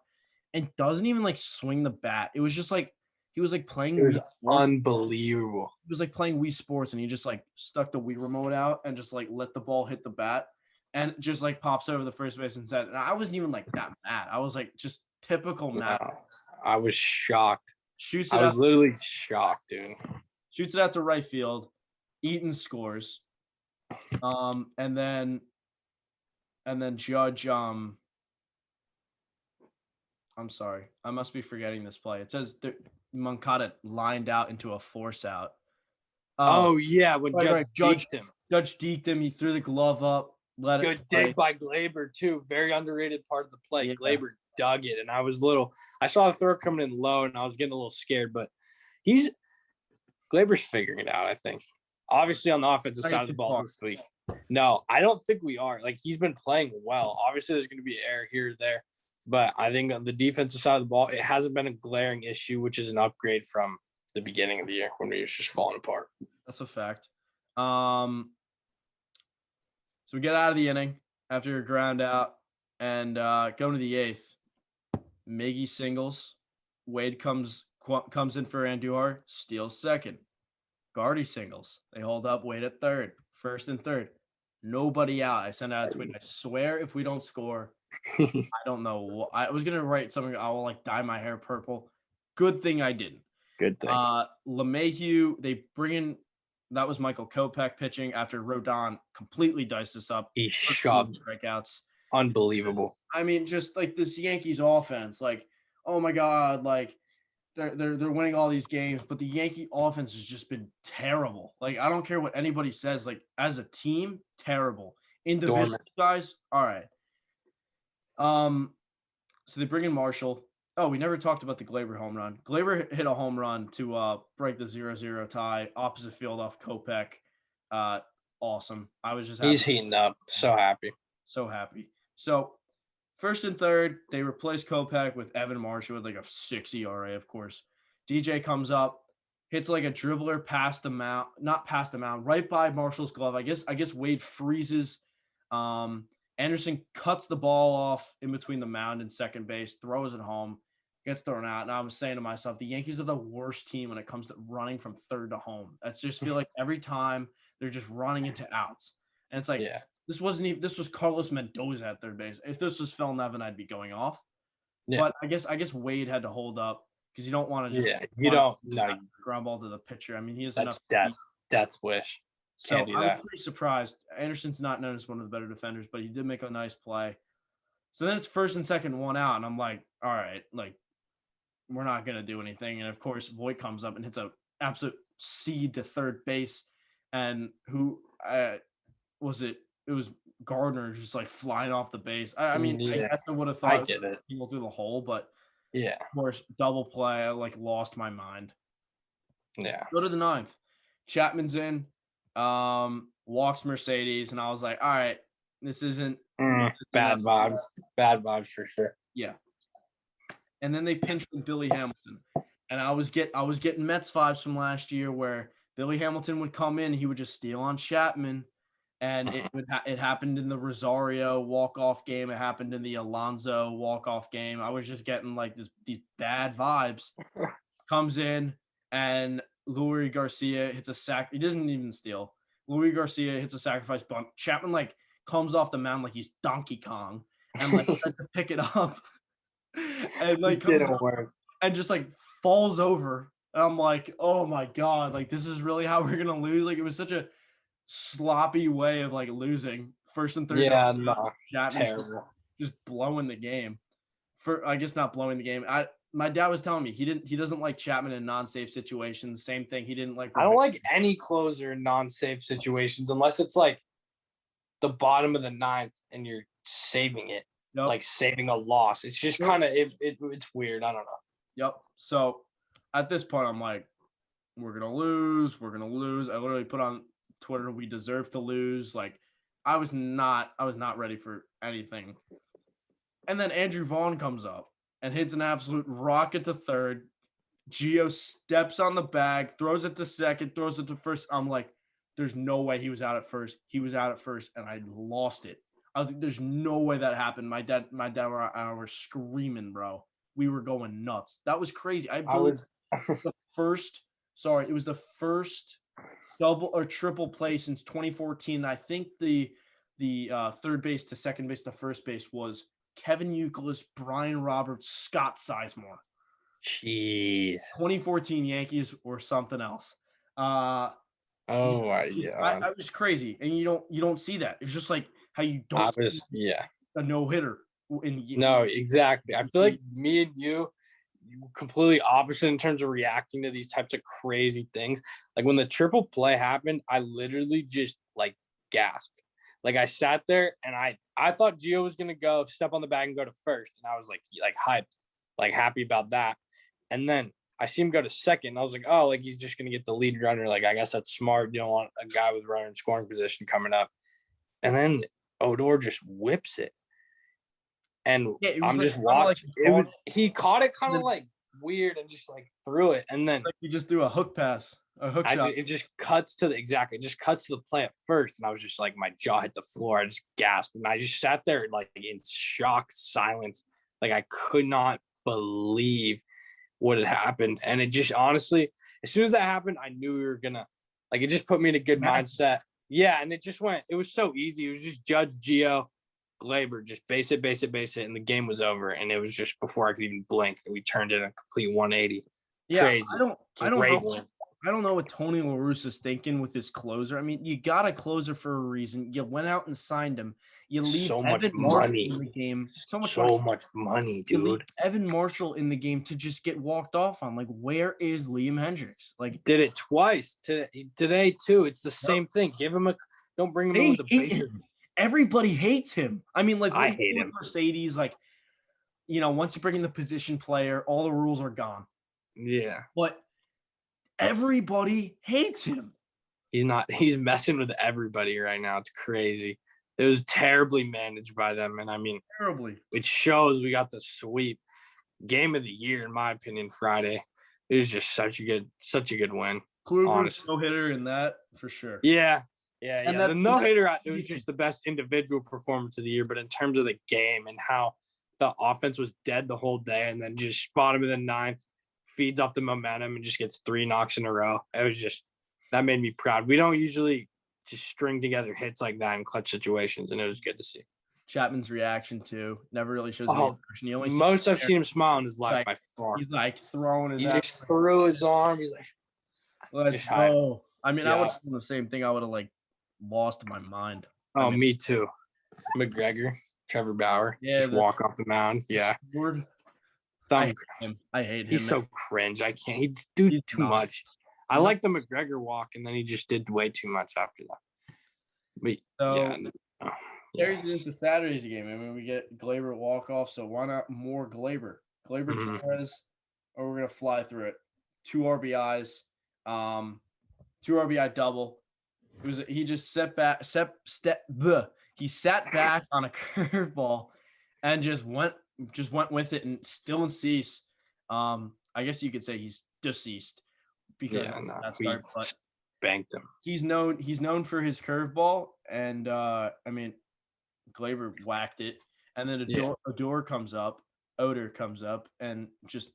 and doesn't even like swing the bat. It was just like he was like playing. It was unbelievable. He was like playing Wii Sports, and he just like stuck the Wii remote out and just like let the ball hit the bat, and just like pops over the first base and said. And I wasn't even like that mad. I was like just typical mad. I was shocked. I was literally shocked, dude. Shoots it out to right field. Eaton scores. And then Judge. I'm sorry. I must be forgetting this play. It says Moncada lined out into a force out. Oh yeah, when Judge deked him. He threw the glove up. Good dig by Gleyber too. Very underrated part of the play. Yeah. Gleyber dug it, and I saw the throw coming in low, and I was getting a little scared. But Gleyber's figuring it out. I think. Obviously, on the offensive side of the ball this week. No, I don't think we are. Like he's been playing well. Obviously, there's going to be an error here or there. But I think on the defensive side of the ball, it hasn't been a glaring issue, which is an upgrade from the beginning of the year when we were just falling apart. That's a fact. So we get out of the inning after a ground out and go to the eighth. Miggy singles. Wade comes in for Andujar, steals second. Gardy singles. They hold up Wade at third. First and third. Nobody out. I sent out a tweet. I swear if we don't score, I don't know. I was going to write something. I will like dye my hair purple. Good thing I didn't. Good thing. LeMahieu, they bring in, that was Michael Kopech pitching after Rodon completely diced us up. He shoved strikeouts. Unbelievable. I mean, just like this Yankees offense, like, oh my God, like they're winning all these games, but the Yankee offense has just been terrible. Like, I don't care what anybody says, like as a team, terrible. Individual guys, all right. So they bring in Marshall. Oh, we never talked about the Gleyber home run. Gleyber hit a home run to break the 0-0 tie, opposite field off Kopech. Awesome. I was just happy. He's heating up. So happy. So happy. So first and third, they replace Kopech with Evan Marshall with like a 6 ERA, of course. DJ comes up, hits like a dribbler past the mound, not past the mound, right by Marshall's glove. I guess Wade freezes. Anderson cuts the ball off in between the mound and second base, throws it home, gets thrown out. And I was saying to myself, the Yankees are the worst team when it comes to running from third to home. That's just feel like every time they're just running into outs. And it's like, This wasn't even. This was Carlos Mendoza at third base. If this was Phil Nevin, I'd be going off. Yeah. But I guess Wade had to hold up because you don't want to just You don't no. ground ball to the pitcher. I mean, he has That's enough. death wish. So Can't do I was that. pretty surprised. Anderson's not known as one of the better defenders, but he did make a nice play. So then it's first and second, one out, and I'm like, all right, like we're not gonna do anything. And of course, Voit comes up and hits a absolute seed to third base, and who was it? It was Gardner just like flying off the base. I mean, I guess I would have thought I get it. People through the hole, but Yeah. of course, double play. I like lost my mind. Yeah. Go to the ninth. Chapman's in, walks Mercedes, and I was like, all right, this isn't bad vibes. Bad vibes for sure. Yeah. And then they pinched with Billy Hamilton. And I was getting Mets vibes from last year where Billy Hamilton would come in, he would just steal on Chapman. And it happened in the Rosario walk-off game. It happened in the Alonso walk-off game. I was just getting like these bad vibes. Comes in and Luis Garcia hits a sack. He doesn't even steal. Luis Garcia hits a sacrifice bunt. Chapman like comes off the mound like he's Donkey Kong and like tries to pick it up and like didn't work. And just like falls over. And I'm like, oh my God, like this is really how we're gonna lose. Like it was such a sloppy way of like losing first and third. Yeah, no, terrible. Just blowing the game. I guess not blowing the game. My dad was telling me he doesn't like Chapman in non-safe situations. Same thing. He didn't like. I don't like any closer in non-safe situations unless it's like the bottom of the ninth and you're saving it, like saving a loss. It's just kind of it's weird. I don't know. Yep. So at this point, I'm like, we're gonna lose. We're gonna lose. I literally put on Twitter, we deserve to lose. Like I was not ready for anything. And then Andrew Vaughn comes up and hits an absolute rocket to third. Gio steps on the bag, throws it to second, throws it to first. I'm like, there's no way he was out at first. He was out at first, and I lost it. I was like, there's no way that happened. My dad and I were screaming, bro. We were going nuts. That was crazy. It was the first double or triple play since 2014. I think the third base to second base to first base was Kevin Youkilis, Brian Roberts, Scott Sizemore. Jeez. 2014 Yankees or something else. Oh my God. I was crazy, and you don't see that. It's just like how you don't. See a no hitter. No, exactly. I feel like me and you completely opposite in terms of reacting to these types of crazy things. Like when the triple play happened, I literally just like gasped. Like I sat there and I thought Gio was gonna go step on the bag and go to first, and I was like hyped, like happy about that. And then I see him go to second, and I was like, oh, like he's just gonna get the lead runner. Like I guess that's smart. You don't want a guy with runner in scoring position coming up. And then Odor just whips it. And I'm just watching. He caught it kind of like weird and just like threw it, and then like he just threw a hook pass, a hook shot. It just cuts to the play at first, and I was just like, my jaw hit the floor. I just gasped, and I just sat there like in shocked silence, like I could not believe what had happened. And it just honestly, as soon as that happened, I knew we were gonna like. It just put me in a good mindset. Yeah, and it just went. It was so easy. It was just Judge, Gio, Gleyber, just base it, and the game was over. And it was just before I could even blink, and we turned it a complete 180. Yeah, crazy. I don't know what Tony La Russa's thinking with his closer. I mean, you got a closer for a reason. You went out and signed him. You leave so Evan much Marshall money in the game. So much money, dude. You leave Evan Marshall in the game to just get walked off on. Like, where is Liam Hendricks? Like, did it twice today too. It's the same thing. Give him don't bring him in with the bases. Everybody hates him. I mean, like I hate him. Mercedes, like, once you bring in the position player, all the rules are gone. Yeah. But everybody hates him. He's messing with everybody right now. It's crazy. It was terribly managed by them. And I mean, terribly. It shows we got the sweep. Game of the year, in my opinion, Friday. It was just such a good win. Kluber, no-hitter in that for sure. Yeah. The no-hitter, it was just the best individual performance of the year. But in terms of the game and how the offense was dead the whole day, and then just bottom of the ninth, feeds off the momentum and just gets 3 knocks in a row. It was just – that made me proud. We don't usually just string together hits like that in clutch situations, and it was good to see. Chapman's reaction too never really shows any emotion. He only Most I've seen him smile in his life by far. He's like throwing his. He just threw his arm. He's like, "Let's go." I mean, I would have done the same thing. I would have like lost my mind. Oh, me too. McGregor, Trevor Bauer, just walk off the mound. Yeah. I hate him. He's so cringe. I can't. He's too much. I like the McGregor walk, and then he just did way too much after that. But carries it into Saturday's game. I mean, we get Gleyber walk-off, so why not more Gleyber? Gleyber Torres, or we're going to fly through it. 2 RBIs, 2 RBI double. He just he sat back on a curveball and just went with it, and still in cease. I guess you could say he's deceased because we banked him. He's known for his curveball, and I mean, Gleyber whacked it, and then Odor comes up, and just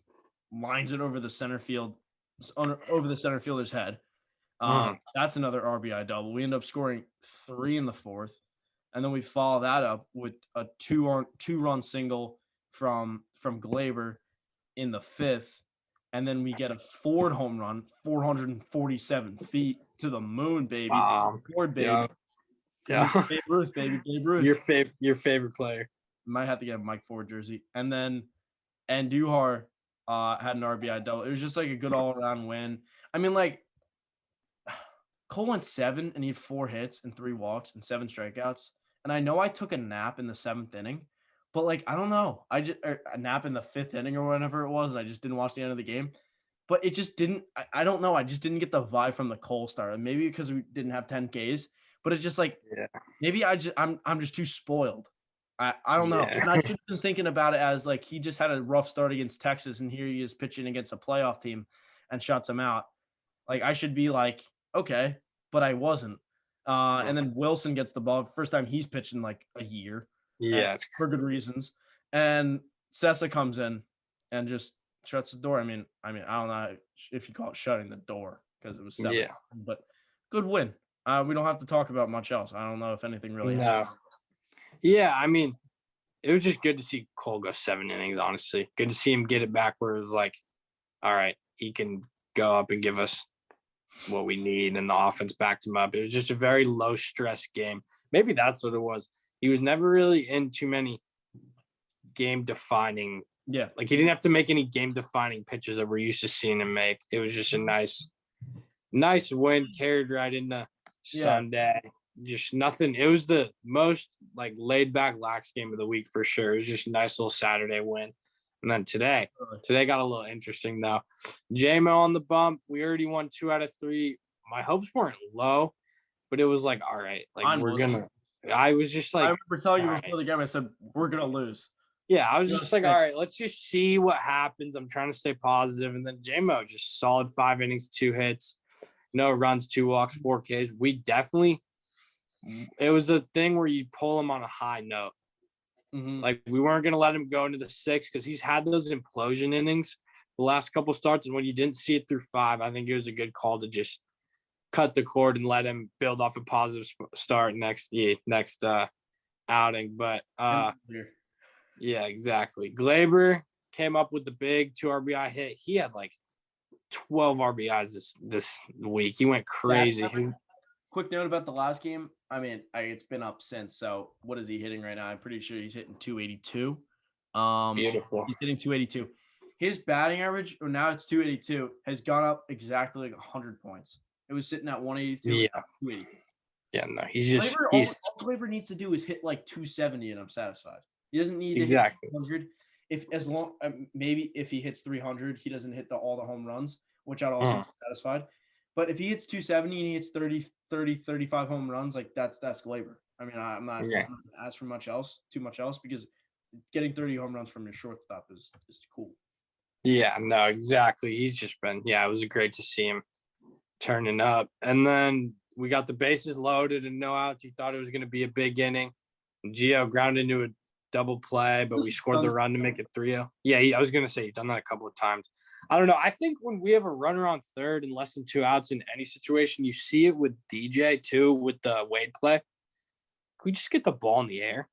lines it over the center fielder's head. That's another RBI double. We end up scoring 3 in the 4th, and then we follow that up with a 2-run single from Gleyber in the 5th, and then we get a Ford home run, 447 feet to the moon, baby. Ford, baby. Yeah. Babe Ruth, baby. Babe Ruth. Your favorite player. Might have to get a Mike Ford jersey. And then Andujar had an RBI double. It was just like a good all-around win. I mean, like, Cole went 7 and he had 4 hits and 3 walks and 7 strikeouts. And I know I took a nap in the 7th inning, but like, I don't know. A nap in the 5th inning or whatever it was, and I just didn't watch the end of the game. But it just didn't. I don't know. I just didn't get the vibe from the Cole start. Maybe because we didn't have 10 Ks. But it's just like, maybe I'm just too spoiled. I don't know. And I should have been thinking about it as like he just had a rough start against Texas, and here he is pitching against a playoff team and shuts him out. Like, I should be like, okay, but I wasn't. And then Wilson gets the ball. First time he's pitched in like a year. Yeah. For good reasons. And Sessa comes in and just shuts the door. I mean, I don't know if you call it shutting the door because it was 7. But good win. We don't have to talk about much else. I don't know if anything really happened. Yeah, I mean, it was just good to see Cole go 7 innings, honestly. Good to see him get it back where it was like, all right, he can go up and give us what we need, and the offense backed him up. It was just a very low-stress game. Maybe that's what it was. He was never really in too many game-defining – like, he didn't have to make any game-defining pitches that we're used to seeing him make. It was just a nice win, carried right into Sunday. Just nothing. It was the most like laid back lax game of the week for sure. It was just a nice little Saturday win. And then today got a little interesting though. J-Mo on the bump. We already won 2 out of 3. My hopes weren't low, but it was like, all right, like I was just like, I remember telling you before the game, I said, we're going to lose. Yeah, I was just like, all right, let's just see what happens. I'm trying to stay positive. And then J-Mo just solid 5 innings, 2 hits, no runs, 2 walks, 4 Ks. It was a thing where you pull him on a high note. Like, we weren't going to let him go into the 6th because he's had those implosion innings the last couple starts. And when you didn't see it through 5, I think it was a good call to just cut the cord and let him build off a positive start next outing. But yeah, exactly. Gleyber came up with the big 2 RBI hit. He had like 12 RBIs this week. He went crazy. Quick note about the last game. I mean, it's been up since. So what is he hitting right now? I'm pretty sure he's hitting 282. Beautiful. He's hitting 282. His batting average, or now it's 282, has gone up exactly like 100 points. It was sitting at 182. Yeah. 282. Yeah, no, he's just all Gleyber needs to do is hit like 270 and I'm satisfied. He doesn't need to hit 300. Maybe if he hits 300, he doesn't hit all the home runs, which I'd also be satisfied. But if he hits 270 and he hits 30, 35 home runs, like that's Gleyber. I mean, I'm not ask for too much else, because getting 30 home runs from your shortstop is cool. Yeah, no, exactly. He's just been, it was great to see him turning up. And then we got the bases loaded and no outs. You thought it was going to be a big inning. Gio grounded into a double play, but we scored the run to make it 3-0. Yeah, I was going to say he's done that a couple of times. I don't know. I think when we have a runner on third and less than 2 outs in any situation, you see it with DJ too, with the Wade play. Can we just get the ball in the air?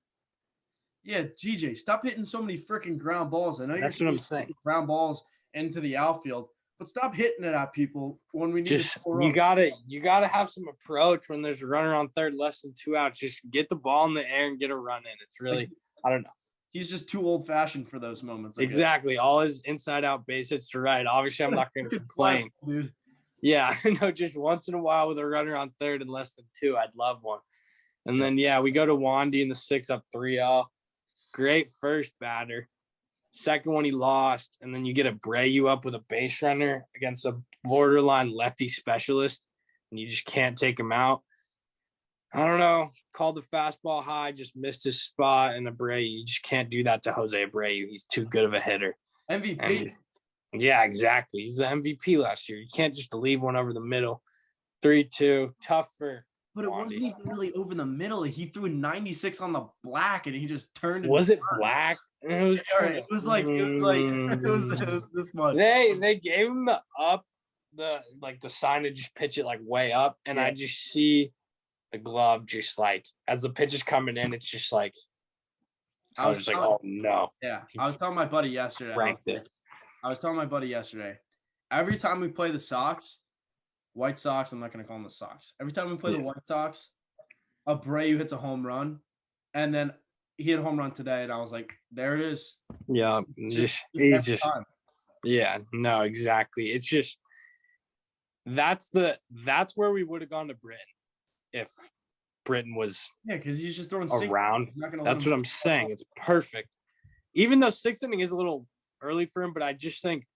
Yeah, GJ, stop hitting so many freaking ground balls. I know That's you're what I'm saying. ground balls into the outfield, but stop hitting it at people when we need to score you runs. gotta have some approach when there's a runner on third, less than 2 outs. Just get the ball in the air and get a run in. It's really, I don't know. He's just too old fashioned for those moments. Exactly. All his inside out base hits to right. Obviously, I'm not going to complain. Dude. Yeah, I know. Just once in a while with a runner on third and less than 2, I'd love one. And then we go to Wandy in the 6 up 3-0. Great first batter. Second one he lost, and then you get a Abreu up with a base runner against a borderline lefty specialist, and you just can't take him out. I don't know. Called the fastball high, just missed his spot, and Abreu. You just can't do that to Jose Abreu. He's too good of a hitter. MVP. Yeah, exactly. He's the MVP last year. You can't just leave one over the middle. 3-2, tough for. But it wasn't even really over the middle. He threw 96 on the black, and he just turned. Was it black? It was like this much. They gave him the up, the sign to just pitch it like way up, and I just see the glove just like as the pitch is coming in, it's just like I was just like, oh no. Yeah, I was telling my buddy yesterday. I was telling my buddy yesterday. Every time we play the Sox, White Sox, I'm not going to call them the Sox. Every time we play the White Sox, Abreu hits a home run, and then he hit a home run today, and I was like, there it is. Yeah, he's just yeah, no, exactly. It's just that's where we would have gone to Britain if Britain was because he's just throwing around. That's what I'm saying. It's perfect. Even though 6th inning is a little early for him, but I just think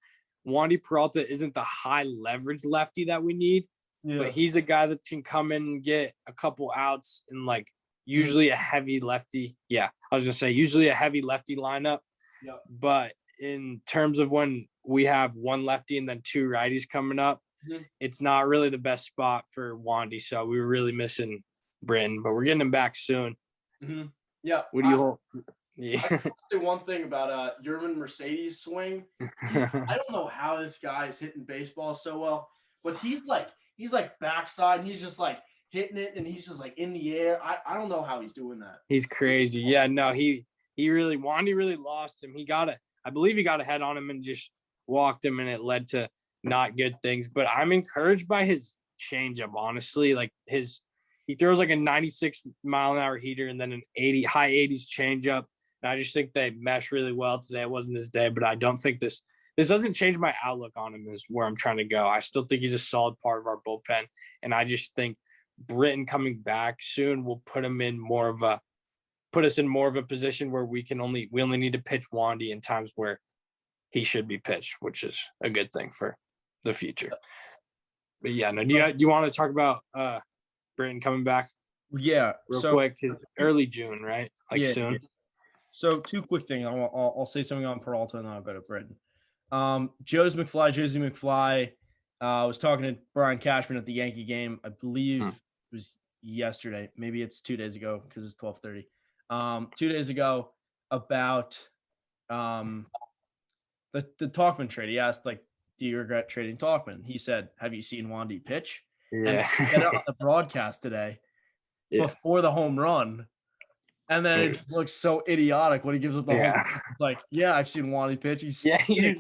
Wandy Peralta isn't the high leverage lefty that we need. Yeah. But he's a guy that can come in and get a couple outs in like usually a heavy lefty. Yeah, I was gonna say usually a heavy lefty lineup. Yep. But in terms of when we have one lefty and then 2 righties coming up, it's not really the best spot for Wandy. So we were really missing Britton, but we're getting him back soon. Mm-hmm. Yeah. What do you hold? Yeah. I can say one thing about Yerman Mercedes' swing. I don't know how this guy is hitting baseball so well, but he's like backside and he's just like hitting it and he's just like in the air. I don't know how he's doing that. He's crazy. Yeah, no, Wandy really lost him. I believe he got a head on him and just walked him, and it led to not good things. But I'm encouraged by his changeup, honestly. Like he throws like a 96 mile an hour heater and then an high 80s changeup. And I just think they mesh really well today. It wasn't his day, but I don't think this doesn't change my outlook on him is where I'm trying to go. I still think he's a solid part of our bullpen. And I just think Britton coming back soon will put us in more of a position where we only need to pitch Wandy in times where he should be pitched, which is a good thing for the future. But yeah, no, do you want to talk about Britton coming back? Yeah, real quick. Early June, right? Soon. So 2 quick things. I'll say something on Peralta and then I'll go to Britton. Josie McFly was talking to Brian Cashman at the Yankee game. I believe it was yesterday. Maybe it's 2 days ago because it's 12:30. 2 days ago about the Tauchman trade. He asked, like, do you regret trading Tauchman? He said, have you seen Wandy pitch? Yeah. And he said it on the broadcast today before the home run. And then it just looks so idiotic when he gives up the home run. It's like, yeah, I've seen Wandy pitch. He's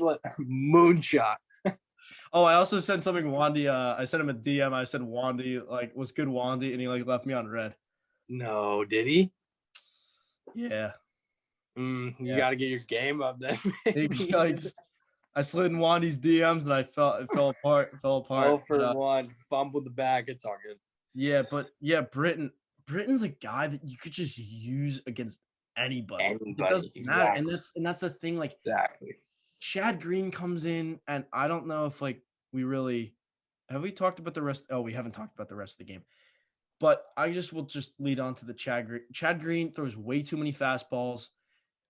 like moonshot. Oh, I also sent something Wandy. I sent him a DM. I said Wandy, like, was good Wandy, and he like left me on red. No, did he? Yeah. You got to get your game up then. I slid in Wandy's DMs and it fell apart. 0 for 1, fumbled the bag. It's all good. Yeah, but Britton's a guy that you could just use against anybody. It doesn't matter, and that's the thing. Like, exactly. Chad Green comes in, and I don't know if like we really have we talked about the rest. Oh, we haven't talked about the rest of the game. But I will just lead on to the Chad Green. Chad Green throws way too many fastballs,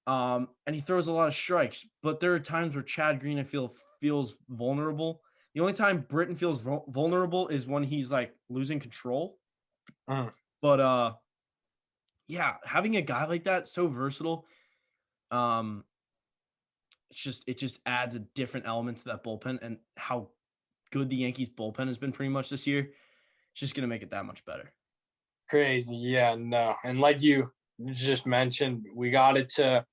and he throws a lot of strikes. But there are times where Chad Green, I feel, feels vulnerable. The only time Britton feels vulnerable is when he's like losing control. But having a guy like that, so versatile, it just adds a different element to that bullpen, and how good the Yankees bullpen has been pretty much this year. It's just going to make it that much better. Crazy. Yeah, no. And like you just mentioned, we got it to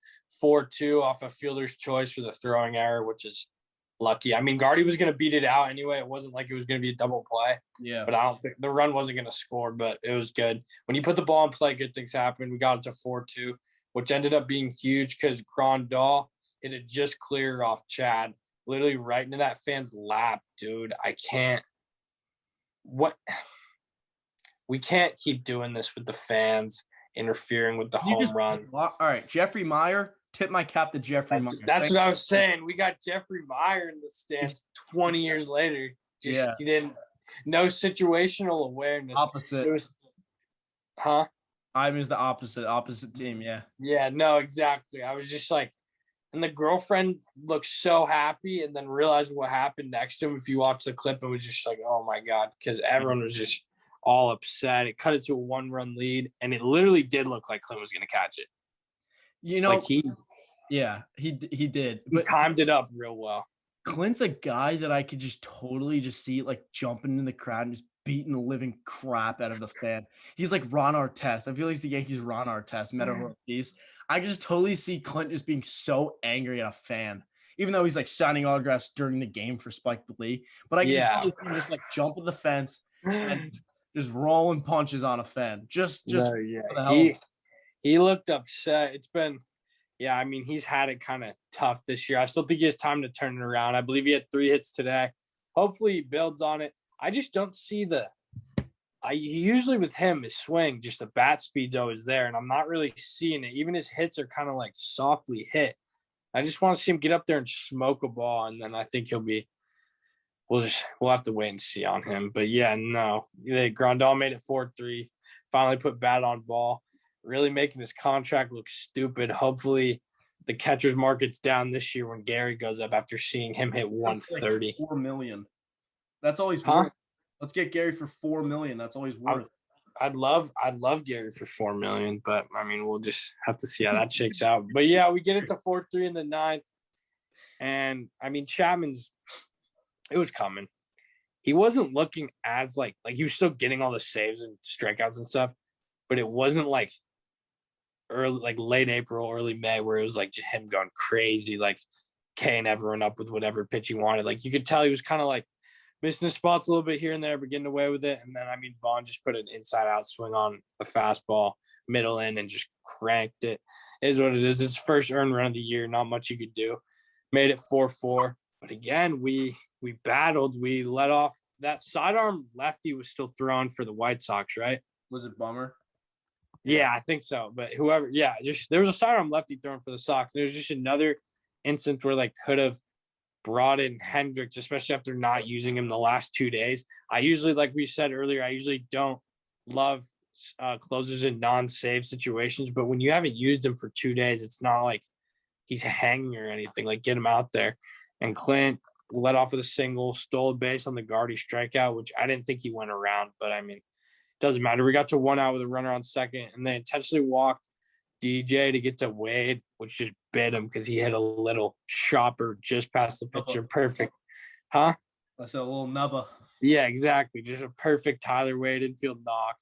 4-2 off a fielder's choice for the throwing error, which is lucky. I mean, Gardy was going to beat it out anyway. It wasn't like it was going to be a double play. Yeah. But I don't think the run wasn't going to score, but it was good. When you put the ball in play, good things happen. We got it to 4-2, which ended up being huge because Grandal hit it just clear off Chad, literally right into that fan's lap, dude. I can't. What? We can't keep doing this with the fans interfering with the home run. All right, Jeffrey Meyer. Tip my cap to Jeffrey Meyer. That's what I was saying. We got Jeffrey Meyer in the stands 20 years later. He didn't. No situational awareness. Opposite. It was, huh? I was the opposite team. Yeah. Yeah. No. Exactly. I was just like, and the girlfriend looked so happy, and then realized what happened next to him. If you watch the clip, it was just like, oh my god, because everyone was just all upset. It cut it to a 1-run lead, and it literally did look like Clint was going to catch it. You know, like he did. But he timed it up real well. Clint's a guy that I could just totally just see like jumping in the crowd and just beating the living crap out of the fan. He's like Ron Artest. I feel like he's the Yankees Ron Artest, Meta Ortiz. I can just totally see Clint just being so angry at a fan, even though he's like signing autographs during the game for Spike Lee. But I can just totally see him just like jump at the fence and just rolling punches on a fan. He looked upset. It's been, I mean, he's had it kind of tough this year. I still think he has time to turn it around. I believe he had 3 hits today. Hopefully he builds on it. I just don't see usually with him, his swing, just the bat speed's always there, and I'm not really seeing it. Even his hits are kind of like softly hit. I just want to see him get up there and smoke a ball, and then I think he'll be – we'll have to wait and see on him. But, Grandal made it 4-3, finally put bat on ball, really making his contract look stupid. Hopefully the catcher's market's down this year when Gary goes up after seeing him hit 130. Like $4 million. That's always worth. Let's get Gary for $4 million. That's always worth. I'd love Gary for $4 million, but I mean, we'll just have to see how that shakes out. But we get it to 4-3 in the 9th, and I mean, it was coming. He wasn't looking as like he was still getting all the saves and strikeouts and stuff, but it wasn't like early, like late April, early May, where it was like just him going crazy, like K'ing everyone up with whatever pitch he wanted. Like you could tell he was kind of like missing the spots a little bit here and there, but getting away with it. And then, I mean, Vaughn just put an inside-out swing on a fastball, middle in, and just cranked it. It is what it is. It's first earned run of the year. Not much you could do. Made it 4-4. But again, we battled. We let off. That sidearm lefty was still thrown for the White Sox, right? Was it Bummer? Yeah, I think so. But whoever, there was a sidearm lefty thrown for the Sox. And it was just another instance where they could have brought in Hendricks, especially after not using him the last 2 days. I usually, like we said earlier, I usually don't love closers in non-save situations, but when you haven't used him for 2 days, it's not like he's hanging or anything. Like, get him out there. And Clint led off with a single, stole a base on the Gardy strikeout, which I didn't think he went around, but I mean, it doesn't matter. We got to 1 out with a runner on second, and they intentionally walked DJ to get to Wade, which just bit him because he hit a little chopper just past the pitcher. Perfect. Huh? That's a little nubba. Yeah, exactly. Just a perfect Tyler Wade infield knock.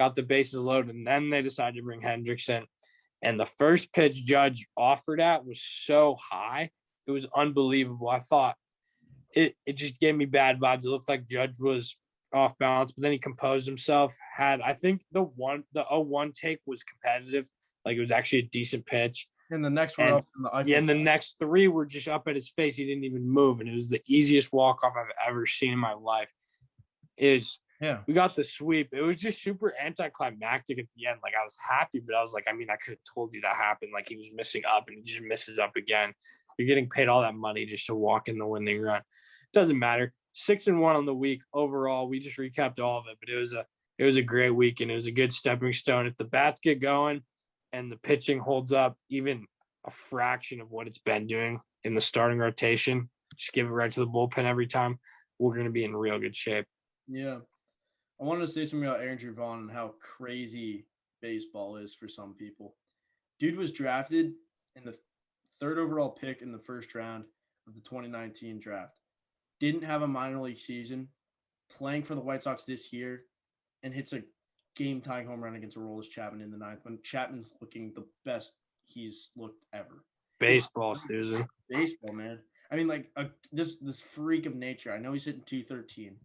Got the bases loaded, and then they decided to bring Hendricks in. And the first pitch Judge offered at was so high. It was unbelievable. I thought it just gave me bad vibes. It looked like Judge was off balance, but then he composed himself. I think the 0-1 take was competitive. Like, it was actually a decent pitch. And the next one up in the Eiffel. Yeah, and the next 3 were just up at his face. He didn't even move, and it was the easiest walk-off I've ever seen in my life. We got the sweep. It was just super anticlimactic at the end. Like, I was happy, but I was like, I mean, I could have told you that happened. Like, he was missing up, and he just misses up again. You're getting paid all that money just to walk in the winning run. Doesn't matter. 6-1 on the week overall. We just recapped all of it, but it was a great week, and it was a good stepping stone. If the bats get going and the pitching holds up even a fraction of what it's been doing in the starting rotation, just give it right to the bullpen every time, we're going to be in real good shape. Yeah. I wanted to say something about Andrew Vaughn and how crazy baseball is for some people. Dude was drafted in the third overall pick in the first round of the 2019 draft. Didn't have a minor league season, playing for the White Sox this year, and hits a game-tying home run against Aroldis Chapman in the ninth when Chapman's looking the best he's looked ever. Baseball, Susan. Baseball, man. I mean, like this freak of nature. I know he's hitting 213,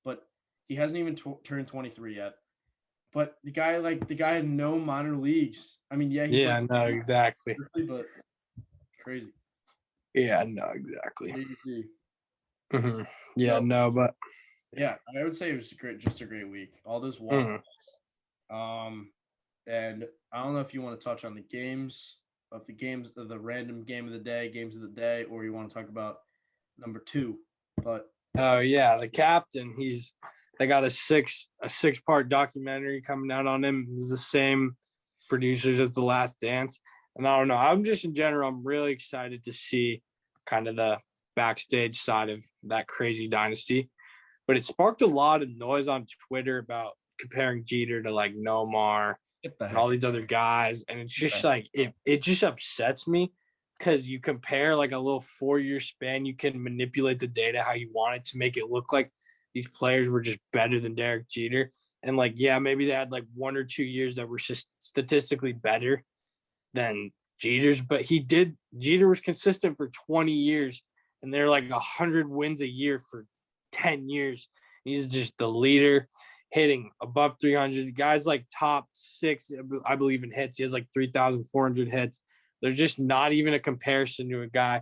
but he hasn't even turned 23 yet. But the guy had no minor leagues. I mean, yeah, no, exactly. But crazy. Yeah, no, exactly. Crazy. Mm-hmm. Yeah, no, but yeah, I would say it was just a great week. All those walks. And I don't know if you want to touch on the the random games of the day, or you want to talk about number 2. But oh yeah, the captain. They got a 6-part documentary coming out on him. He's the same producers as The Last Dance. And I don't know. I'm just in general, I'm really excited to see kind of the backstage side of that crazy dynasty. But it sparked a lot of noise on Twitter about comparing Jeter to like Nomar and all these other guys. And it's just like it just upsets me because you compare like a little 4-year span, you can manipulate the data how you want it to make it look like these players were just better than Derek Jeter. And like, yeah, maybe they had like 1 or 2 years that were just statistically better than Jeter's, but Jeter was consistent for 20 years and they're like 100 wins a year for 10 years. He's just the leader, hitting above 300. Guys like top 6, I believe, in hits. He has like 3,400 hits. There's just not even a comparison to a guy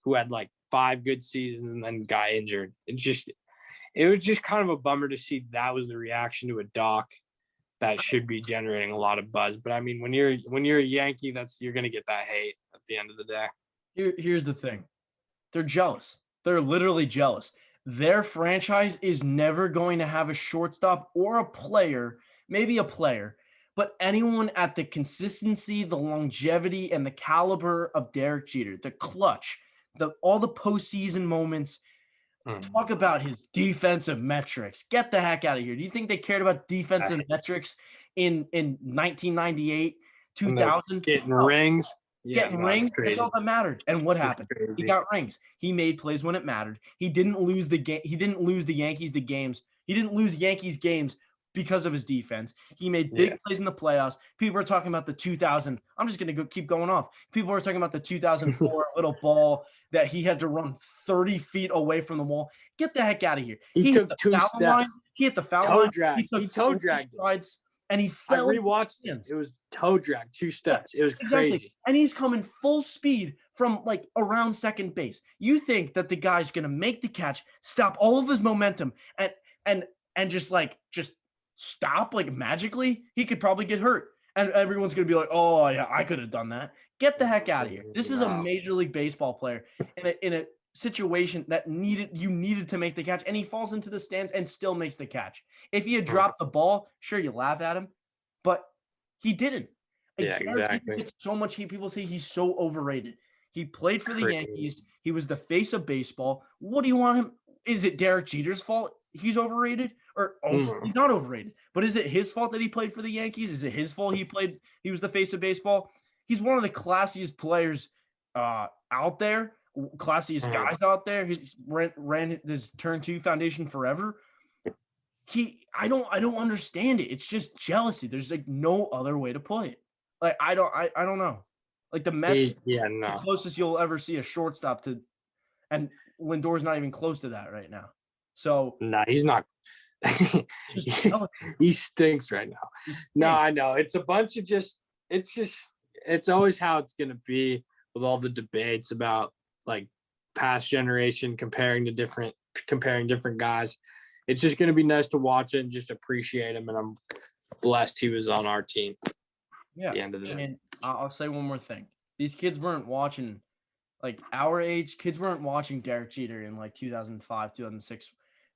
who had like 5 good seasons and then got injured. It was just kind of a bummer to see that was the reaction to a doc that should be generating a lot of buzz. But I mean, when you're a Yankee, you're going to get that hate at the end of the day. Here's the thing. They're jealous. They're literally jealous. Their franchise is never going to have a shortstop or a player, maybe a player, but anyone at the consistency, the longevity, and the caliber of Derek Jeter, the clutch, all the postseason moments. Talk about his defensive metrics. Get the heck out of here. Do you think they cared about defensive metrics in 1998, 2000? Getting rings. Getting rings. That's all that mattered. And what happened? He got rings. He made plays when it mattered. He didn't lose the game. He didn't lose the Yankees the games. He didn't lose Yankees games because of his defense. He made big plays in the playoffs. People are talking about the 2000. I'm just going to keep going off. People are talking about the 2004 little ball that he had to run 30 feet away from the wall. Get the heck out of here. He took 2 steps. Line. He hit the foul line. He toe dragged strides, and he fell. I rewatched it. It was toe drag 2 steps. It was crazy. And he's coming full speed from like around second base. You think that the guy's going to make the catch, stop all of his momentum, and just stop like magically? He could probably get hurt. And everyone's going to be like, oh, yeah, I could have done that. Get the heck out of here. This is a Major League Baseball player in a situation that needed to make the catch, and he falls into the stands and still makes the catch. If he had dropped the ball, sure, you laugh at him, but he didn't. Yeah, exactly. It's so much hate. People say he's so overrated. He played for the Yankees. He was the face of baseball. What do you want him? Is it Derek Jeter's fault he's overrated? Or he's not overrated. But is it his fault that he played for the Yankees? Is it his fault he was the face of baseball? He's one of the classiest players out there, classiest guys out there. He's ran this Turn 2 Foundation forever. I don't understand it. It's just jealousy. There's like no other way to play it. Like I don't know. Like the Mets, the closest you'll ever see a shortstop to, and Lindor's not even close to that right now. So he's not. He stinks right now. No, I know. It's a bunch of it's always how it's going to be with all the debates about like past generation comparing different guys. It's just going to be nice to watch it and just appreciate him. And I'm blessed he was on our team. Yeah. At the end of the day. And I'll say one more thing. These kids weren't watching, like our age, kids weren't watching Derek Jeter in like 2005, 2006.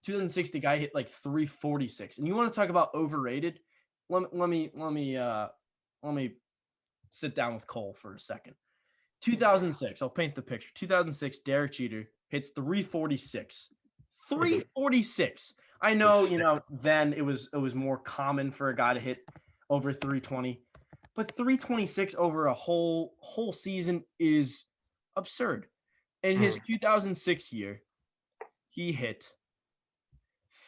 2006, the guy hit like 346. And you want to talk about overrated? Let me sit down with Cole for a second. 2006, I'll paint the picture. 2006, Derek Jeter hits 346. 346. I know, then it was more common for a guy to hit over 320, but 326 over a whole season is Absurd. In his 2006 year, he hit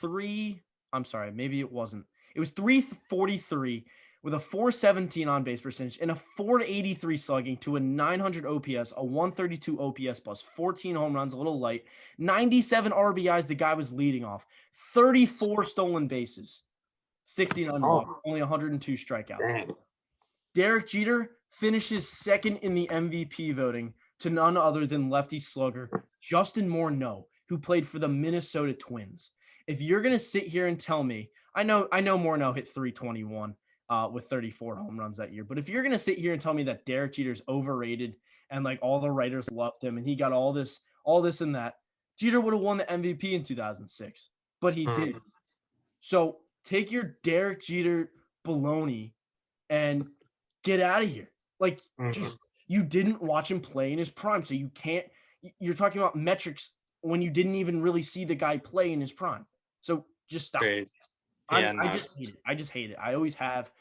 maybe it wasn't. It was 343 with a 417 on base percentage and a 483 slugging to a 900 OPS, a 132 OPS plus, 14 home runs, a little light, 97 RBIs. The guy was leading off, 34 stolen bases, 69 walks, only 102 strikeouts. Dang. Derek Jeter finishes second in the MVP voting to none other than lefty slugger Justin Morneau, who played for the Minnesota Twins. If you're going to sit here and tell me, I know Morneau hit 321 with 34 home runs that year, but if you're going to sit here and tell me that Derek Jeter's overrated and like all the writers loved him and he got all this and that, Jeter would have won the MVP in 2006, but he didn't. So take your Derek Jeter baloney and get out of here. Like, just you didn't watch him play in his prime, so you can't. You're talking about metrics when you didn't even really see the guy play in his prime. So just stop. I just hate it. I just hate it. I always have.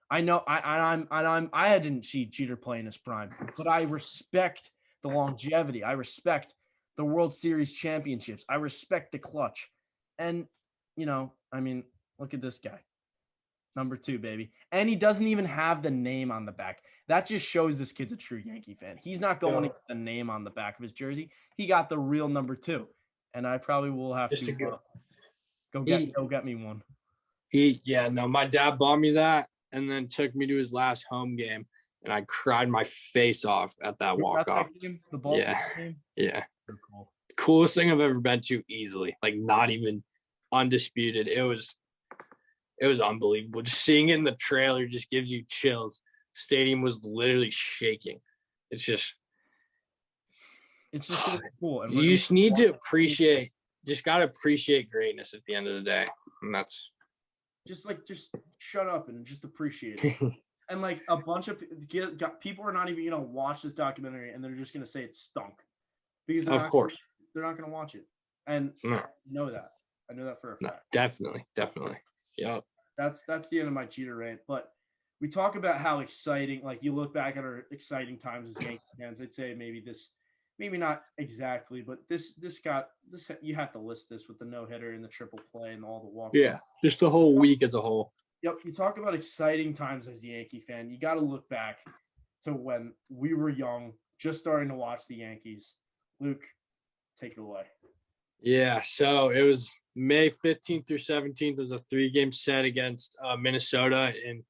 I know. I didn't see Jeter play in his prime, but I respect the longevity. I respect the World Series championships. I respect the clutch, and I mean, look at this guy. Number 2, baby. And he doesn't even have the name on the back. That just shows this kid's a true Yankee fan. He's not going to get the name on the back of his jersey. He got the real number 2. And I probably will have to go get me one. My dad bought me that and then took me to his last home game. And I cried my face off at that walk-off. The Baltimore game? Yeah. So cool. Coolest thing I've ever been to easily. Like, not even undisputed. It was unbelievable. Just seeing it in the trailer just gives you chills. Stadium was literally shaking. It's just cool. And you just need to appreciate, got to appreciate greatness at the end of the day. And that's just shut up and just appreciate it. And like a bunch of people are not even going to watch this documentary and they're just going to say it stunk. Because they're not going to watch it. And I know that. I know that for a fact. Definitely. Yep. That's the end of my Jeter rant. But we talk about how exciting, like you look back at our exciting times as Yankee fans. I'd say maybe not exactly, but this you have to list this with the no-hitter and the triple play and all the walk. Yeah, just the whole week as a whole. Yep. You talk about exciting times as a Yankee fan. You got to look back to when we were young, just starting to watch the Yankees. Luke, take it away. Yeah, so it was May 15th through 17th. It was a 3-game set against Minnesota in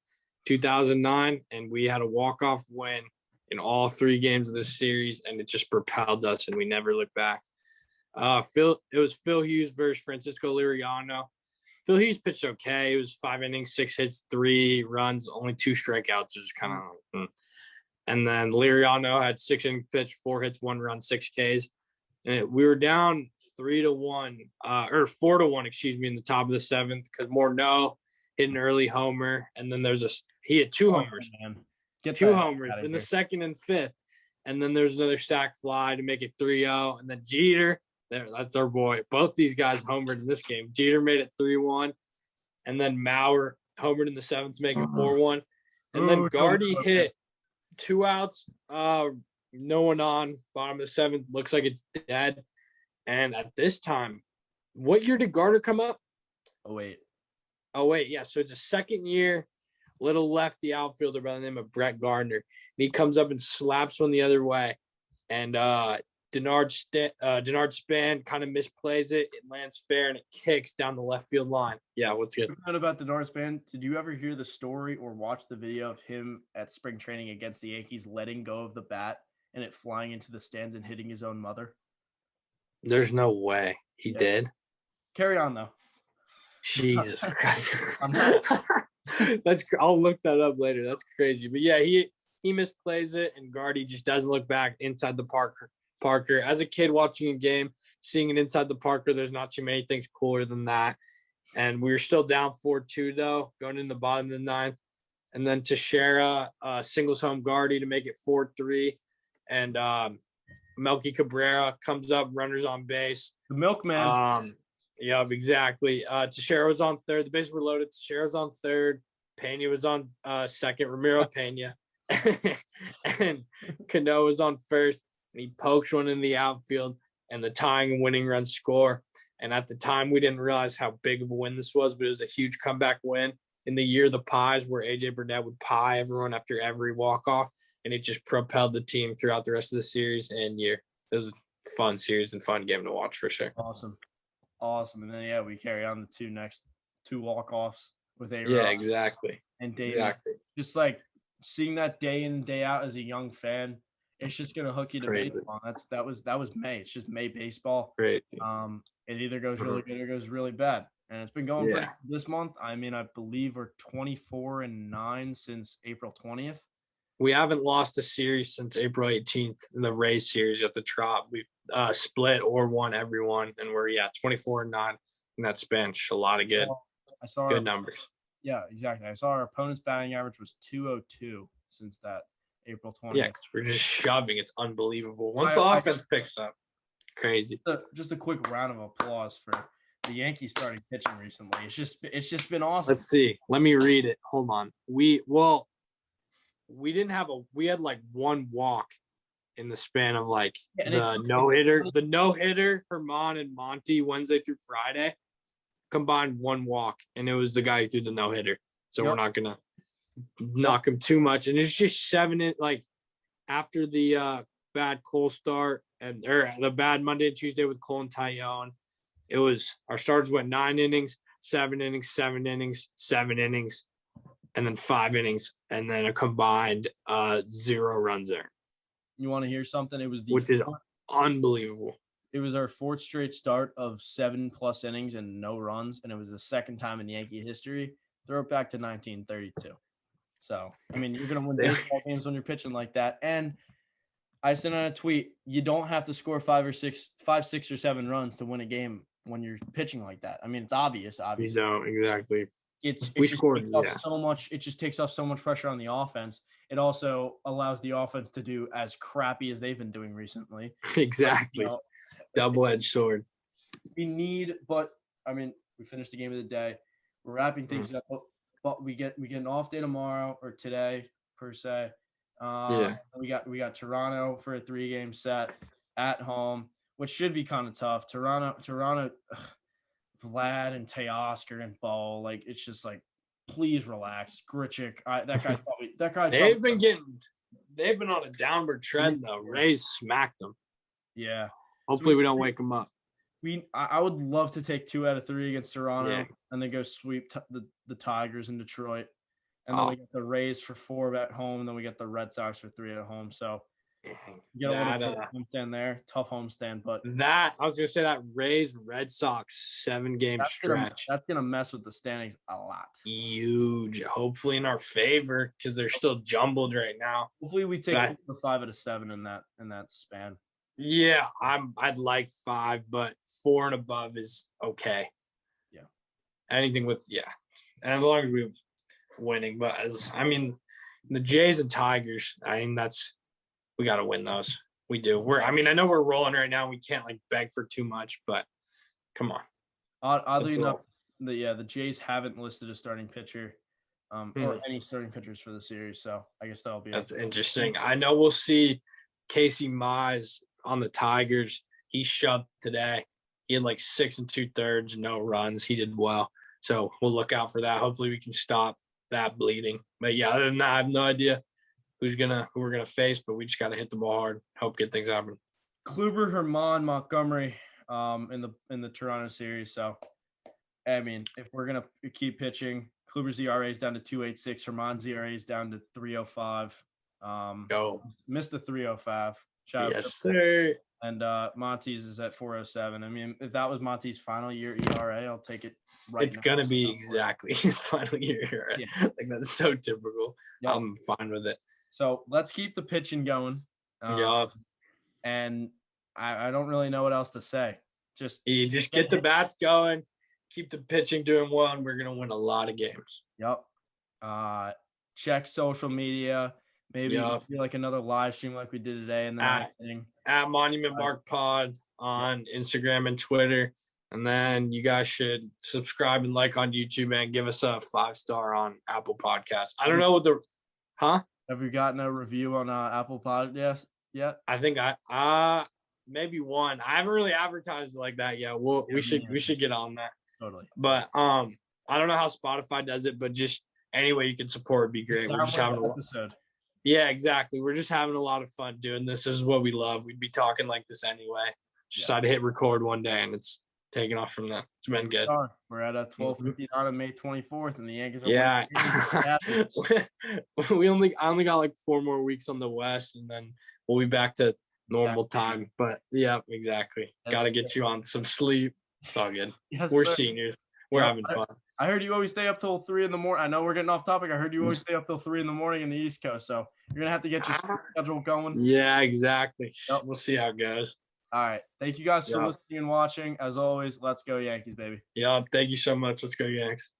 2009, and we had a walk-off win in all 3 games of this series, and it just propelled us, and we never looked back. It was Phil Hughes versus Francisco Liriano. Phil Hughes pitched okay. It was 5 innings, 6 hits, 3 runs, only 2 strikeouts. It was kind of like, And then Liriano had 6 innings pitched, 4 hits, 1 run, 6 Ks. And we were down 3-1, or 4-1, in the top of the 7th because Morneau hit an early homer, and then he hit 2 homers, two homers in the 2nd and 5th, and then there's another sac fly to make it 3-0, and then Jeter, that's our boy. Both these guys homered in this game. Jeter made it 3-1, and then Mauer homered in the 7th to make it 4-1, and then Gardy hit 2 outs, no one on, bottom of the 7th, looks like it's dead. And at this time, what year did Gardner come up? Oh, wait. Yeah. So it's a 2nd year, little lefty outfielder by the name of Brett Gardner. And he comes up and slaps one the other way. And Denard Span kind of misplays it. It lands fair, and it kicks down the left field line. Yeah, what's good? About Denard Span, did you ever hear the story or watch the video of him at spring training against the Yankees letting go of the bat and it flying into the stands and hitting his own mother? There's no way he did. Carry on, though. Jesus Christ. I'll look that up later. That's crazy. But yeah, he misplays it, and Gardy just doesn't look back inside the Parker. As a kid watching a game, seeing it inside the Parker, there's not too many things cooler than that. And we were still down 4-2, though, going in the bottom of the 9th. And then Teixeira singles home Gardy to make it 4-3. And Melky Cabrera comes up, runners on base. The milkman. Yeah, exactly. Teixeira was on 3rd. The bases were loaded. Teixeira was on 3rd. Pena was on 2nd. Ramiro Pena. And Cano was on 1st. and he pokes one in the outfield, and the tying and winning run score. And at the time, we didn't realize how big of a win this was, but it was a huge comeback win in the year of the pies, where A.J. Burnett would pie everyone after every walk-off, and it just propelled the team throughout the rest of the series and year. It was a fun series and fun game to watch for sure. Awesome. And then, we carry on the next two walk-offs with A-Rod. Yeah, exactly. And David. Exactly. Just like seeing that day in and day out as a young fan, it's just gonna hook you to baseball. That was May. It's just May baseball. Great. It either goes really good or goes really bad. And it's been going pretty this month. I mean, I believe we're 24-9 since April 20th. We haven't lost a series since April 18th in the Rays series at the Trop. We've split or won every one, and we're 24-9 in that span. Just a lot of good numbers. Yeah, exactly. I saw our opponent's batting average was 202 since that April 20th. Yeah, because we're just shoving. It's unbelievable. Once the offense picks up, crazy. Just a quick round of applause for the Yankees starting pitching recently. It's just been awesome. Let's see. Let me read it. Hold on. We had like one walk in the span of the no-hitter, Herman and Monty Wednesday through Friday combined one walk, and it was the guy who threw the no-hitter. So we're not gonna knock him too much. And it's just 7 after the bad Cole start or the bad Monday and Tuesday with Cole and Tyone. It was our starters went 9 innings, 7 innings, 7 innings, 7 innings, and then 5 innings, and then a combined 0 runs there. You want to hear something? It was which is unbelievable. It was our 4th straight start of 7+ innings and no runs, and it was the second time in Yankee history. Throw it back to 1932. So, I mean, you're going to win baseball games when you're pitching like that. And I sent out a tweet, you don't have to score 5, 6, or 7 runs to win a game when you're pitching like that. I mean, it's obvious. You don't, exactly. It just takes off so much pressure on the offense. It also allows the offense to do as crappy as they've been doing recently. Exactly. But, double-edged sword. But I mean, we finished the game of the day. We're wrapping things up, but we get an off day tomorrow or today per se. We got Toronto for a 3-game set at home, which should be kind of tough. Toronto, Vlad and Teoscar and Ball, like it's just like, please relax. Grichuk, that guy. They've been on a downward trend though. Rays smacked them. Yeah. Hopefully we don't wake them up. I would love to take 2 out of 3 against Toronto and then go sweep the Tigers in Detroit. And then we get the Rays for 4 at home, and then we get the Red Sox for 3 at home. So you get a little homestand there, tough homestand. But I was gonna say that Rays Red Sox 7-game stretch. That's gonna mess with the standings a lot. Huge. Hopefully in our favor because they're still jumbled right now. Hopefully we take 5 out of 7 in that span. Yeah, I'd like 5, but 4 and above is okay. Yeah. Anything with and as long as we're winning, but the Jays and Tigers, we got to win those. We do. I know we're rolling right now. We can't beg for too much, but come on. Oddly enough, the Jays haven't listed a starting pitcher or any starting pitchers for the series, so I guess that's interesting. I know we'll see Casey Mize on the Tigers. He shoved today. He had 6 2/3, no runs. He did well. So we'll look out for that. Hopefully we can stop that bleeding. But other than that, I have no idea who we're gonna face, but we just gotta hit the ball hard, help get things happen. Kluber, Herman, Montgomery in the Toronto series. So I mean, if we're gonna keep pitching, Kluber's ERA is down to 2.86, Herman's ERA is down to 3.05. Go. Missed the 3.05. Yes, sir. And Monty's is at 4.07. I mean, if that was Monty's final year ERA, I'll take it right It's going to be exactly his final year ERA. Yeah. That's so typical. Yep. I'm fine with it. So let's keep the pitching going. And I don't really know what else to say. Just get the bats going, keep the pitching doing well, and we're going to win a lot of games. Yep. Check social media. Maybe do another live stream like we did today. And then at Monument Mark Pod on Instagram and Twitter. And then you guys should subscribe and like on YouTube and give us a 5-star on Apple Podcasts. I don't know what Have we gotten a review on Apple Podcasts yet? I think maybe one. I haven't really advertised like that yet. We should get on that. Totally. But I don't know how Spotify does it, but just any way you can support would be great. We're just having a episode. Yeah, exactly. We're just having a lot of fun doing this. This is what we love. We'd be talking like this anyway. Just had to hit record one day, and it's taking off from that. It's been good. We're at 12:59 on May 24th, and the Yankees are I only got like 4 more weeks on the West, and then we'll be back to normal time. But yeah, exactly. Got to get you on some sleep. It's all good. Yes, we're sir. Seniors. We're having fun. I heard you always stay up till 3 in the morning. I know we're getting off topic. I heard you always stay up till 3 in the morning in the East Coast. So you're gonna have to get your schedule going. Yeah, exactly. Yep. We'll see how it goes. All right. Thank you guys for listening and watching. As always, let's go Yankees, baby. Yeah, thank you so much. Let's go Yanks.